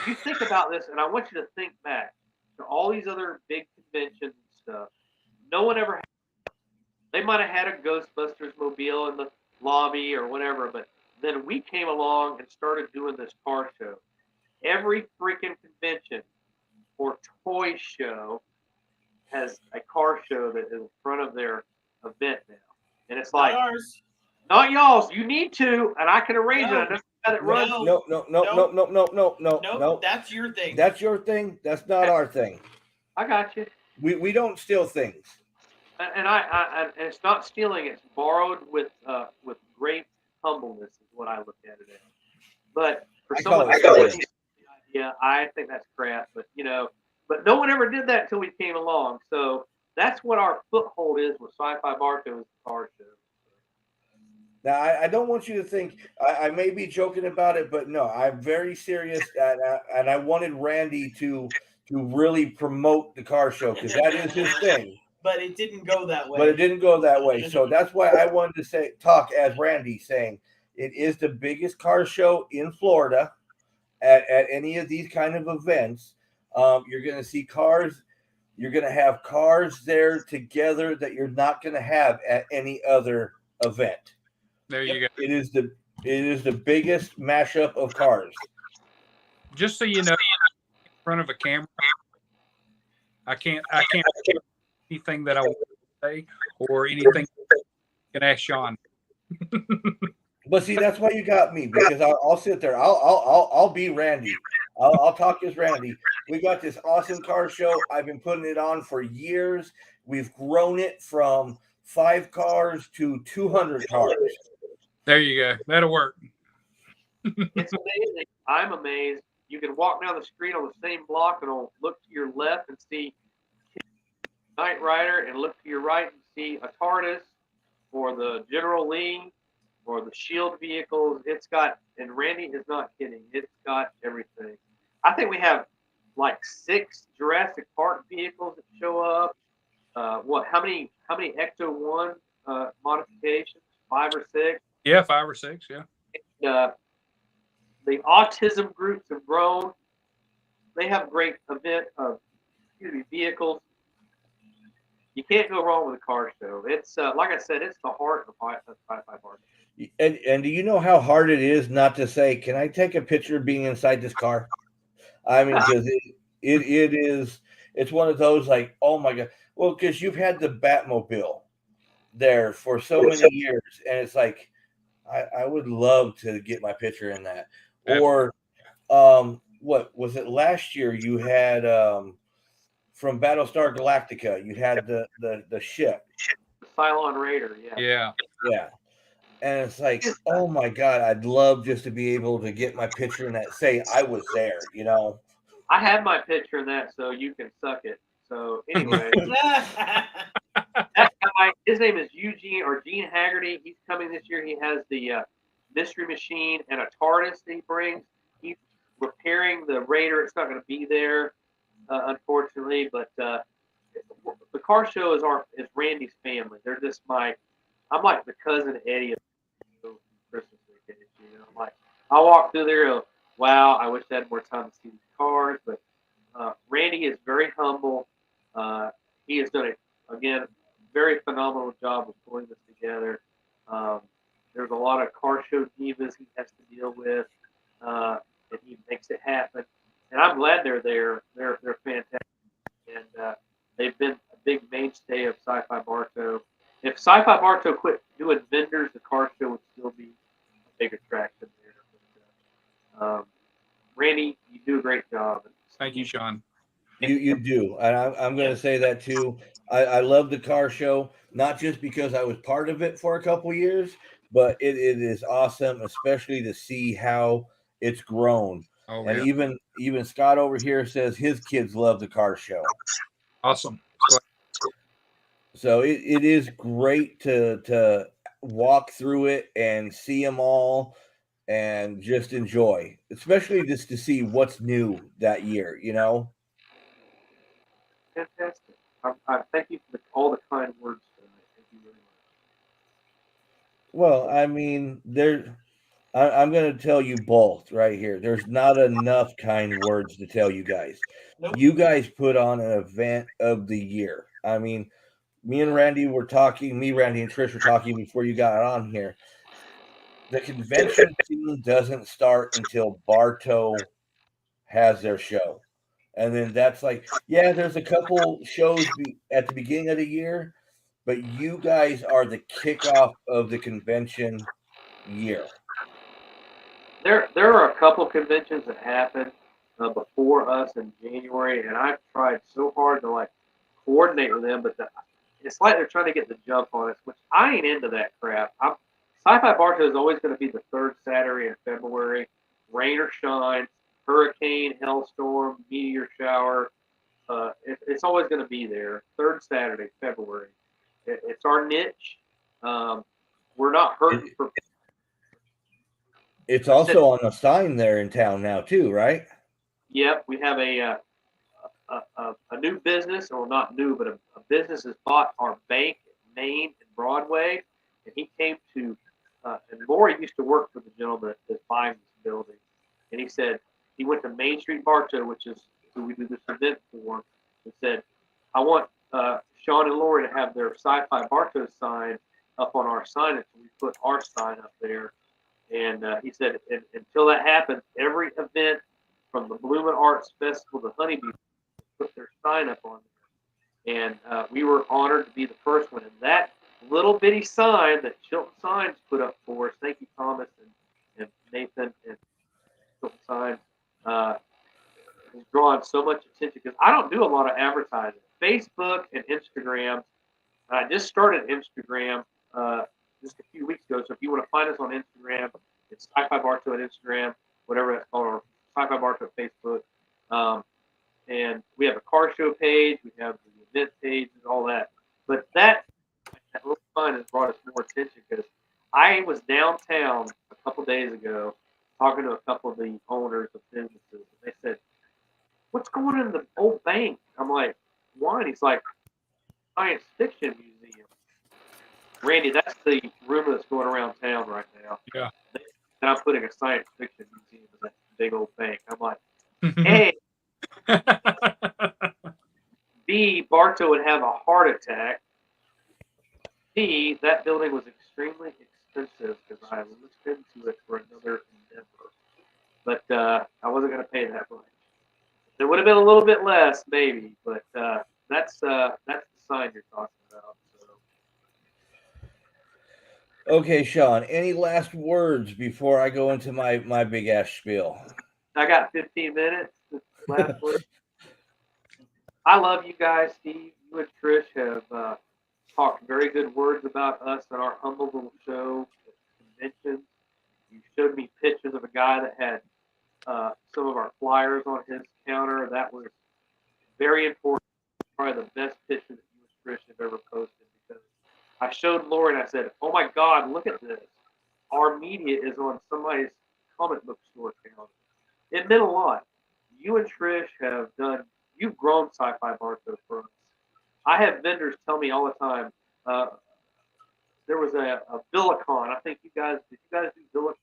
You think about this, and I want you to think back to all these other big conventions and stuff. No one ever. They might have had a Ghostbusters mobile in the lobby or whatever, but then we came along and started doing this car show. Every freaking convention or toy show has a car show that is in front of their event now. And it's like, ours. not y'all's. You need to, and I can arrange No. it. I know how it runs. No. That's your thing. That's your thing. That's not our thing. I got you. We don't steal things. And and it's not stealing. It's borrowed with great humbleness is what I look at it as. But for someone to say the idea, I think that's crap. But but no one ever did that until we came along. So that's what our foothold is with Syfy Bartow is the car show. Now, I don't want you to think I may be joking about it, but no, I'm very serious, and I wanted Randy to really promote the car show because that is his thing. But it didn't go that way. So that's why I wanted to talk as Randy, saying it is the biggest car show in Florida at any of these kind of events. You're going to see cars. You're going to have cars there together that you're not going to have at any other event. There you go. It is the biggest mashup of cars. Just so you know, in front of a camera, I can't say anything that I want to say or anything you can ask Sean. But see, that's why you got me, because I'll sit there. I'll be Randy. I'll talk as Randy. We got this awesome car show. I've been putting it on for years. We've grown it from 5 cars to 200 cars. There you go. That'll work. It's amazing. I'm amazed. You can walk down the street on the same block and look to your left and see Knight Rider, and look to your right and see a TARDIS or the General Lee or the Shield vehicles. It's got, and Randy is not kidding, it's got everything. I think we have like 6 Jurassic Park vehicles that show up. How many Ecto 1 modifications? 5 or 6? Yeah, 5 or 6, yeah. The autism groups have grown. They have a great vehicles. You can't go wrong with a car show. It's like I said, it's the heart of Syfy Bartow. And do you know how hard it is not to say, "Can I take a picture of being inside this car?" I mean, because it's one of those like, oh my god. Well, because you've had the Batmobile there for so many years, and it's like, I would love to get my picture in that. Or what was it last year? You had from Battlestar Galactica, you had the ship. The Cylon Raider, Yeah. And it's like, oh my god, I'd love just to be able to get my picture in that, say I was there, I had my picture in that, so you can suck it. So anyway, that guy, his name is Gene Haggerty. He's coming this year. He has the Mystery Machine and a TARDIS that he brings. He's repairing the Raider. It's not going to be there, unfortunately, but the car show is Randy's family. They're just I'm like the cousin Eddie of Christmas weekend. Like I walk through there, and, wow, I wish I had more time to see these cars, but Randy is very humble. He has done again, very phenomenal job of pulling this together. There's a lot of car show divas he has to deal with, and he makes it happen. And I'm glad they're there. They're fantastic, and they've been a big mainstay of Syfy Bartow. If Syfy Bartow quit doing vendors, the car show would still be a big attraction there. But, Randy, you do a great job. Thank you, Sean. You do, and I'm going to say that too. I love the car show, not just because I was part of it for a couple years, but it is awesome, especially to see how it's grown. Oh, and yeah. even Scott over here says his kids love the car show. Awesome. So it is great to walk through it and see them all and just enjoy, especially just to see what's new that year, Fantastic. I thank you for all the kind words tonight. Thank you very much. Well, I mean, I'm going to tell you both right here. There's not enough kind words to tell you guys. Nope. You guys put on an event of the year. I mean, me, Randy, and Trish were talking before you got on here. The convention scene doesn't start until Bartow has their show. And then that's like, yeah, there's a couple shows at the beginning of the year, but you guys are the kickoff of the convention year. There are a couple conventions that happen before us in January, and I've tried so hard to like coordinate with them, but it's like they're trying to get the jump on us, which I ain't into that crap. Syfy Bartow is always going to be the third Saturday in February, rain or shine, hurricane, hailstorm, meteor shower. It's always going to be there. Third Saturday, February. It's our niche. We're not hurting for. It's also on a sign there in town now too, right? Yep, we have a new business, or not new, but a business has bought our bank in Maine and Broadway, and he came to, and Lori used to work for the gentleman that's buying this building, and he said he went to Main Street Bartow, which is who we do this event for, and said, I want Sean and Lori to have their Syfy Bartow sign up on our signage, and we put our sign up there. And he said, until that happens, every event from the Bloomin' Arts Festival to Honeybee put their sign up on there. And we were honored to be the first one. And that little bitty sign that Chilton Signs put up for us, thank you, Thomas and Nathan and Chilton Signs, has drawn so much attention because I don't do a lot of advertising. Facebook and Instagram. I just started Instagram just a few weeks ago. So if you want to find us on Instagram, it's Syfy Bartow at Instagram, whatever that's called, or Syfy Bartow at Facebook. And we have a car show page, we have the event page, and all that. But that little sign has brought us more attention because I was downtown a couple days ago talking to a couple of the owners of businesses, and they said, "What's going on in the old bank?" I'm like, "Why?" And he's like, "Science Fiction Museum." Randy, that's the rumor that's going around town right now. Yeah. And I'm putting a science fiction museum in that big old bank. I'm like, A, B, Bartow would have a heart attack. C, that building was extremely expensive because I looked into it for another endeavor. But I wasn't going to pay that much. There would have been a little bit less, maybe, but that's the sign you're talking about. Okay, Sean, any last words before I go into my big ass spiel? I got 15 minutes. Last word. I love you guys, Steve. You and Trish have talked very good words about us at our humble little show at conventions. You showed me pictures of a guy that had some of our flyers on his counter. That was very important. Probably the best picture that you and Trish have ever posted, because I showed Lori and I said, "Oh my God, look at this! Our media is on somebody's comic book store counter." It meant a lot. You and Trish have done. You've grown Syfy Bartow for us. I have vendors tell me all the time. There was a Villicon. I think did you guys do Villicon?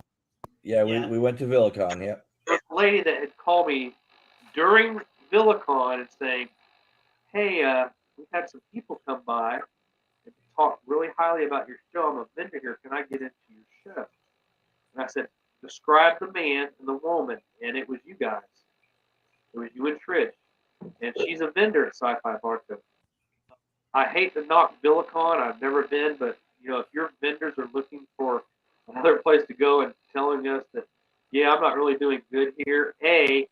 Yeah, we went to Villicon. Yeah. There was a lady that had called me during Villicon and saying, "Hey, we've had some people come by and talk really highly about your show. I'm a vendor here. Can I get into your show?" And I said, "Describe the man and the woman," and it was you guys. It was you and Trish, and she's a vendor at Syfy Bartow. I hate to knock Villicon. I've never been, but if your vendors are looking for another place to go and telling us that, yeah, I'm not really doing good here. A,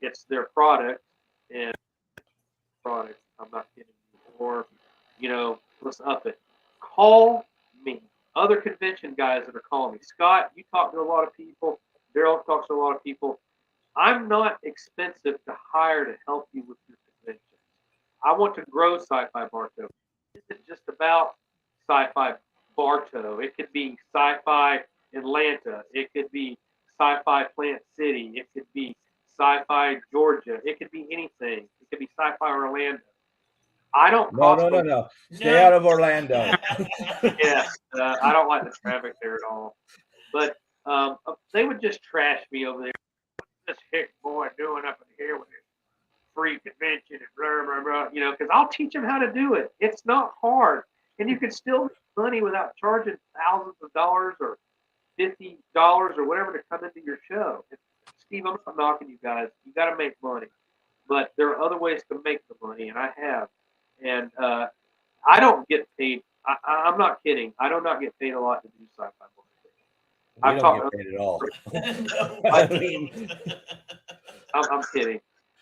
it's their product, and product. I'm not kidding you. Or, let's up it. Call me. Other convention guys that are calling me. Scott, you talk to a lot of people. Daryl talks to a lot of people. I'm not expensive to hire to help you with your convention. I want to grow Syfy Bartow. It isn't just about Syfy Bartow. It could be Syfy Atlanta. It could be Syfy Plant City. It could be Syfy Georgia. It could be anything. It could be Syfy Orlando. I don't No. cross. Stay out of Orlando. Yeah, I don't like the traffic there at all. But they would just trash me over there. This hick boy doing up in here with his free convention and blah blah blah. You know, because I'll teach them how to do it. It's not hard, and you can still make money without charging thousands of dollars or $50 or whatever to come into your show. Steve, I'm not knocking you guys. You got to make money, but there are other ways to make the money, and I have. And I don't get paid. I'm not kidding. I do not get paid a lot to do sci-fi books. We don't get paid at all. No, I'm kidding.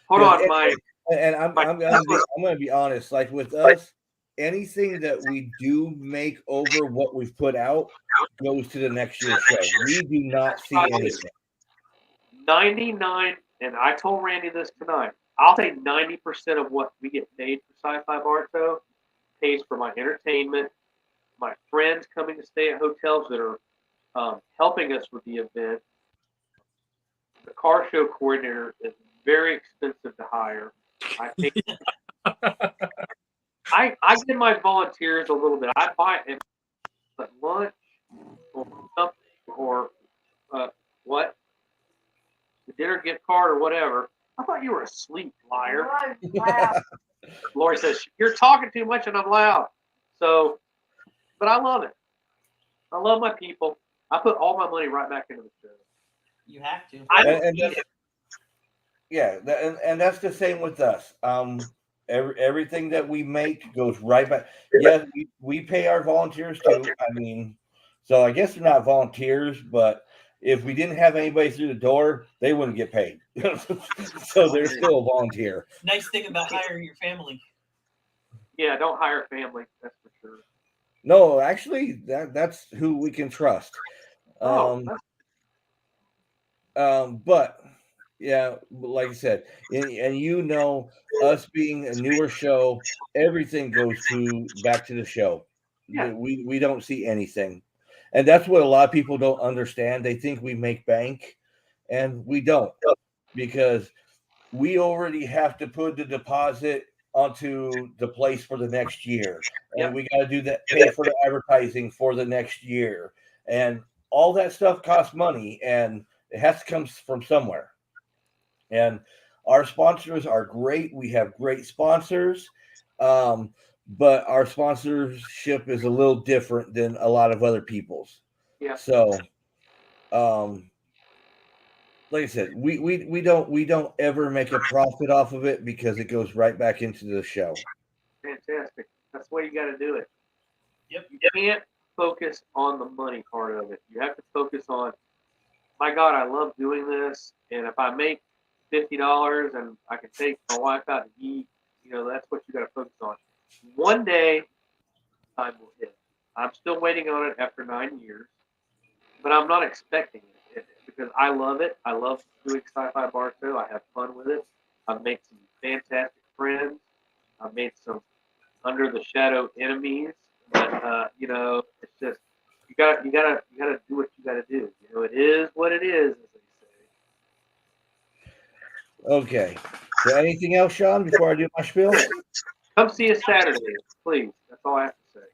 Hold on, Mike. And I'm gonna be honest. Like with us, anything that we do make over what we've put out goes to the next year's show. We do not see anything. 99, and I told Randy this tonight. I'll say 90% of what we get paid for Syfy Bartow pays for my entertainment, my friends coming to stay at hotels that are helping us with the event. The car show coordinator is very expensive to hire. I give my volunteers a little bit. I buy it at lunch or something or what? The dinner gift card or whatever. I thought you were asleep, liar. Wow. Lori says, you're talking too much and I'm loud. So, but I love it. I love my people. I put all my money right back into the show. You have to. I don't need it. Yeah, and that's the same with us. Everything that we make goes right back. Yes, we pay our volunteers too. I mean, so I guess they're not volunteers, but if we didn't have anybody through the door, they wouldn't get paid. So they're still a volunteer. Nice thing about hiring your family. Yeah, don't hire family. That's for sure. No, actually, that's who we can trust. But yeah, like I said, and you know, us being a newer show, everything goes back to the show. Yeah. We don't see anything, and that's what a lot of people don't understand. They think we make bank, and we don't, because we already have to put the deposit onto the place for the next year, and we got to do that, pay for the advertising for the next year, and all that stuff costs money, and it has to come from somewhere. And our sponsors are great. We have great sponsors, but our sponsorship is a little different than a lot of other people's. Yeah. So, like I said, we don't ever make a profit off of it because it goes right back into the show. Fantastic. That's the way you got to do it. Yep. You can't focus on the money part of it. You have to focus on, my God, I love doing this, and if I make $50 and I can take my wife out to eat, you know, that's what you got to focus on. One day, time will hit. I'm still waiting on it after 9 years, but I'm not expecting it because I love it. I love doing Syfy Bartow. I have fun with it. I've made some fantastic friends. I've made some under the shadow enemies, but you know, it's just you gotta do what you gotta do. You know, it is what it is, as they say. Okay. So anything else, Sean, before I do my spiel? Come see us Saturday, please. That's all I have to say.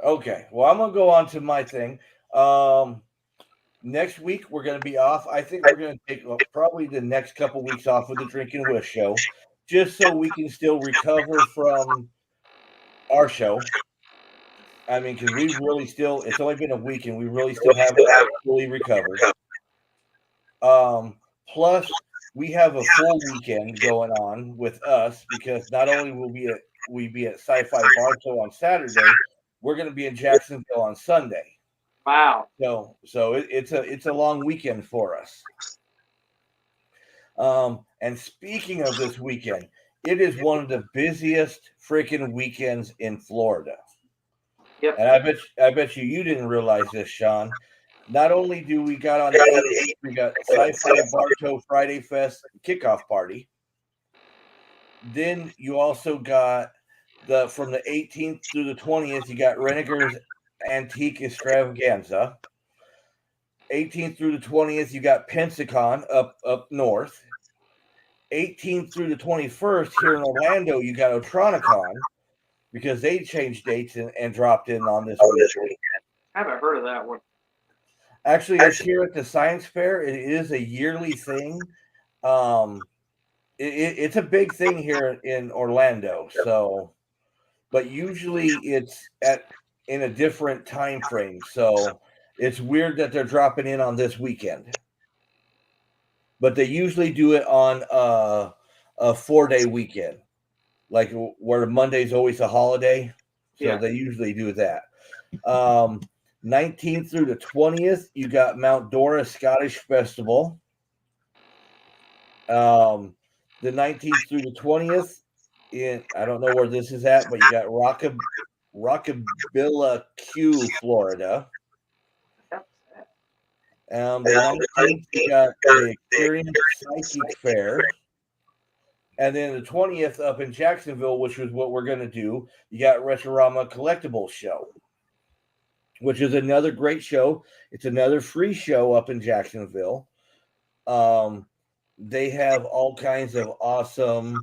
Okay. Well, I'm gonna go on to my thing. Next week we're gonna be off. I think we're gonna take probably the next couple weeks off with the Drink and Wish show, just so we can still recover from our show. I mean, because we really still, it's only been a week and we really still haven't fully recovered. Plus, we have a full weekend going on with us because not only will we be at Syfy Bartow on Saturday, we're going to be in Jacksonville on Sunday. Wow. So it's a long weekend for us. And speaking of this weekend, it is one of the busiest freaking weekends in Florida. Yep. And I bet you didn't realize this, Sean. Not only do we got on the 8th, we got Syfy Bartow Friday Fest kickoff party. Then you also got from the 18th through the 20th, you got Renegers Antique Extravaganza. 18th through the 20th, you got Pensacon up north. 18th through the 21st here in Orlando, you got Otronicon because they changed dates and dropped in on this week. I haven't heard of that one. Actually, it's here at the Science Fair. It is a yearly thing. It's a big thing here in Orlando. So, but usually it's in a different time frame. So it's weird that they're dropping in on this weekend. But they usually do it on a 4-day weekend, like where Monday's always a holiday. So they usually do that. 19th through the 20th, you got Mount Dora Scottish Festival. The 19th through the 20th, I don't know where this is at, but you got Rockabilla Q, Florida. The 19th, you got the Experience Psychic Fair. And then the 20th up in Jacksonville, which is what we're going to do, you got Retorama Collectibles Show, which is another great show. It's another free show up in Jacksonville. They have all kinds of awesome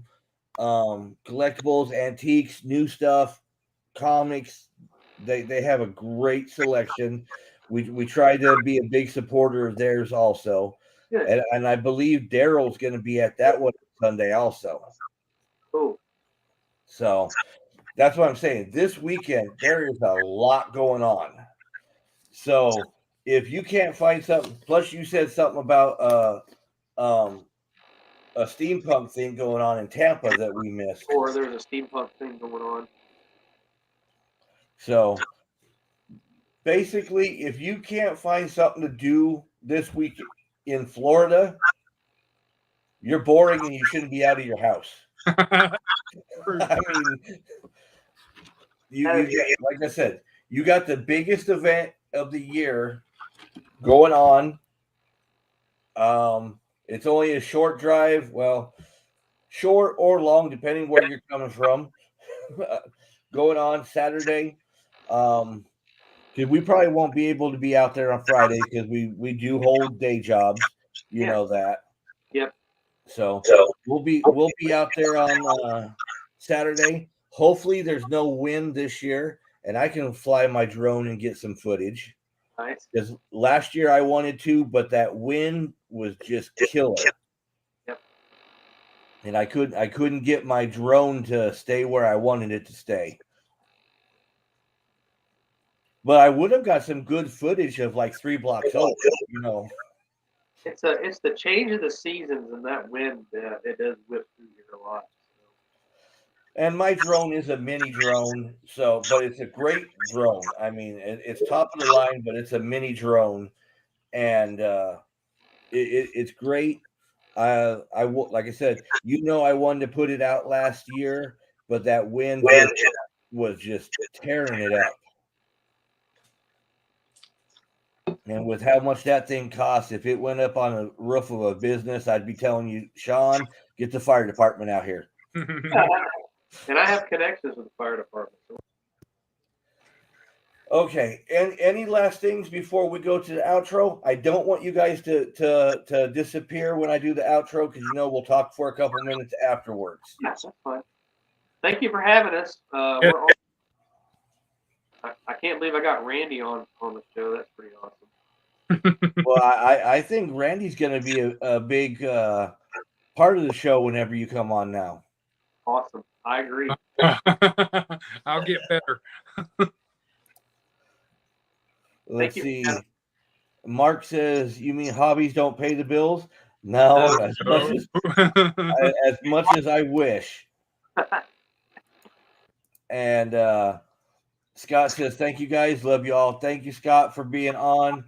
collectibles, antiques, new stuff, comics. They have a great selection. We try to be a big supporter of theirs also. And I believe Daryl's going to be at that one Sunday also. Cool. So that's what I'm saying. This weekend, there is a lot going on. So if you can't find something, plus you said something about a steampunk thing going on in Tampa that we missed. Or there's a steampunk thing going on. So basically, if you can't find something to do this week in Florida, you're boring and you shouldn't be out of your house. I mean, you like I said, you got the biggest event of the year going on. It's only a short drive. Well, short or long, depending where you're coming from. Going on Saturday. Because we probably won't be able to be out there on Friday because we do hold day jobs. You know that. Yep. So we'll be out there on Saturday. Hopefully, there's no wind this year, and I can fly my drone and get some footage. Nice. Because last year I wanted to, but that wind was just killer. Yep. And I couldn't get my drone to stay where I wanted it to stay. But I would have got some good footage of like 3 blocks over, you know. It's the change of the seasons and that wind. It does whip through here a lot. And my drone is a mini drone, but it's a great drone. I mean, it's top of the line, but it's a mini drone, and it's great. Like I said, I wanted to put it out last year, but that wind was just tearing it up. And with how much that thing costs, if it went up on a roof of a business, I'd be telling you, Sean, get the fire department out here. And I have connections with the fire department. Okay. And any last things before we go to the outro? I don't want you guys to disappear when I do the outro because we'll talk for a couple minutes afterwards. Yes, that's fine. Thank you for having us. I can't believe I got Randy on the show. That's pretty awesome. Well, I think Randy's going to be a big part of the show whenever you come on now. Awesome. I agree. I'll get better. Let's see. Mark says, you mean hobbies don't pay the bills? No, as much as I wish. And Scott says, thank you guys. Love you all. Thank you, Scott, for being on.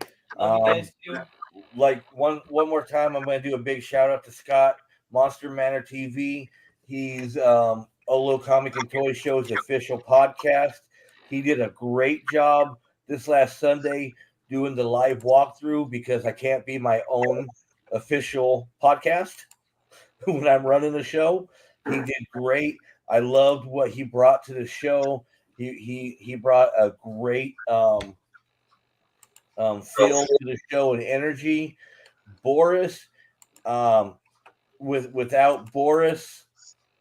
Like one more time, I'm going to do a big shout out to Scott, Monster Manor TV. He's Olo Comic and Toy Show's official podcast. He did a great job this last Sunday doing the live walkthrough because I can't be my own official podcast when I'm running the show. He did great. I loved what he brought to the show. He brought a great feel to the show and energy. Boris, without Boris,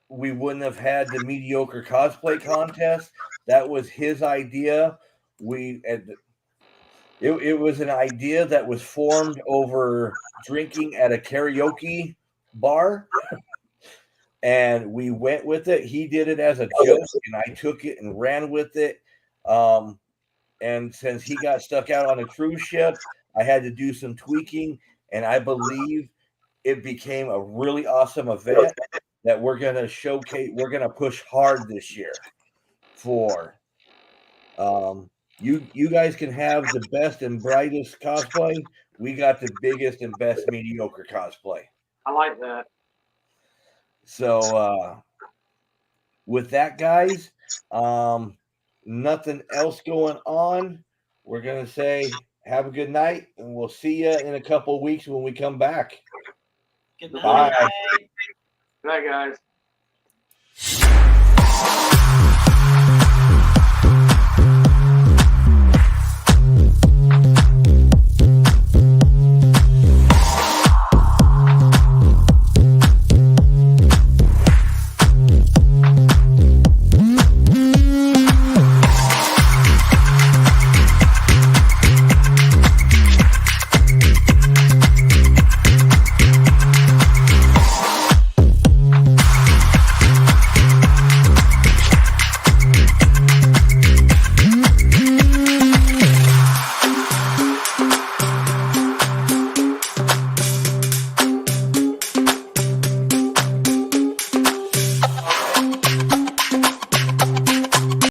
we wouldn't have had the mediocre cosplay contest. That was his idea. It was an idea that was formed over drinking at a karaoke bar, and we went with it. He did it as a joke, and I took it and ran with it. And since he got stuck out on a cruise ship, I had to do some tweaking, and I believe it became a really awesome event that we're going to showcase. We're going to push hard this year for. You guys can have the best and brightest cosplay. We got the biggest and best mediocre cosplay. I like that. So with that, guys, nothing else going on. We're gonna say have a good night, and we'll see you in a couple of weeks when we come back. Good Bye. night. Good night, guys.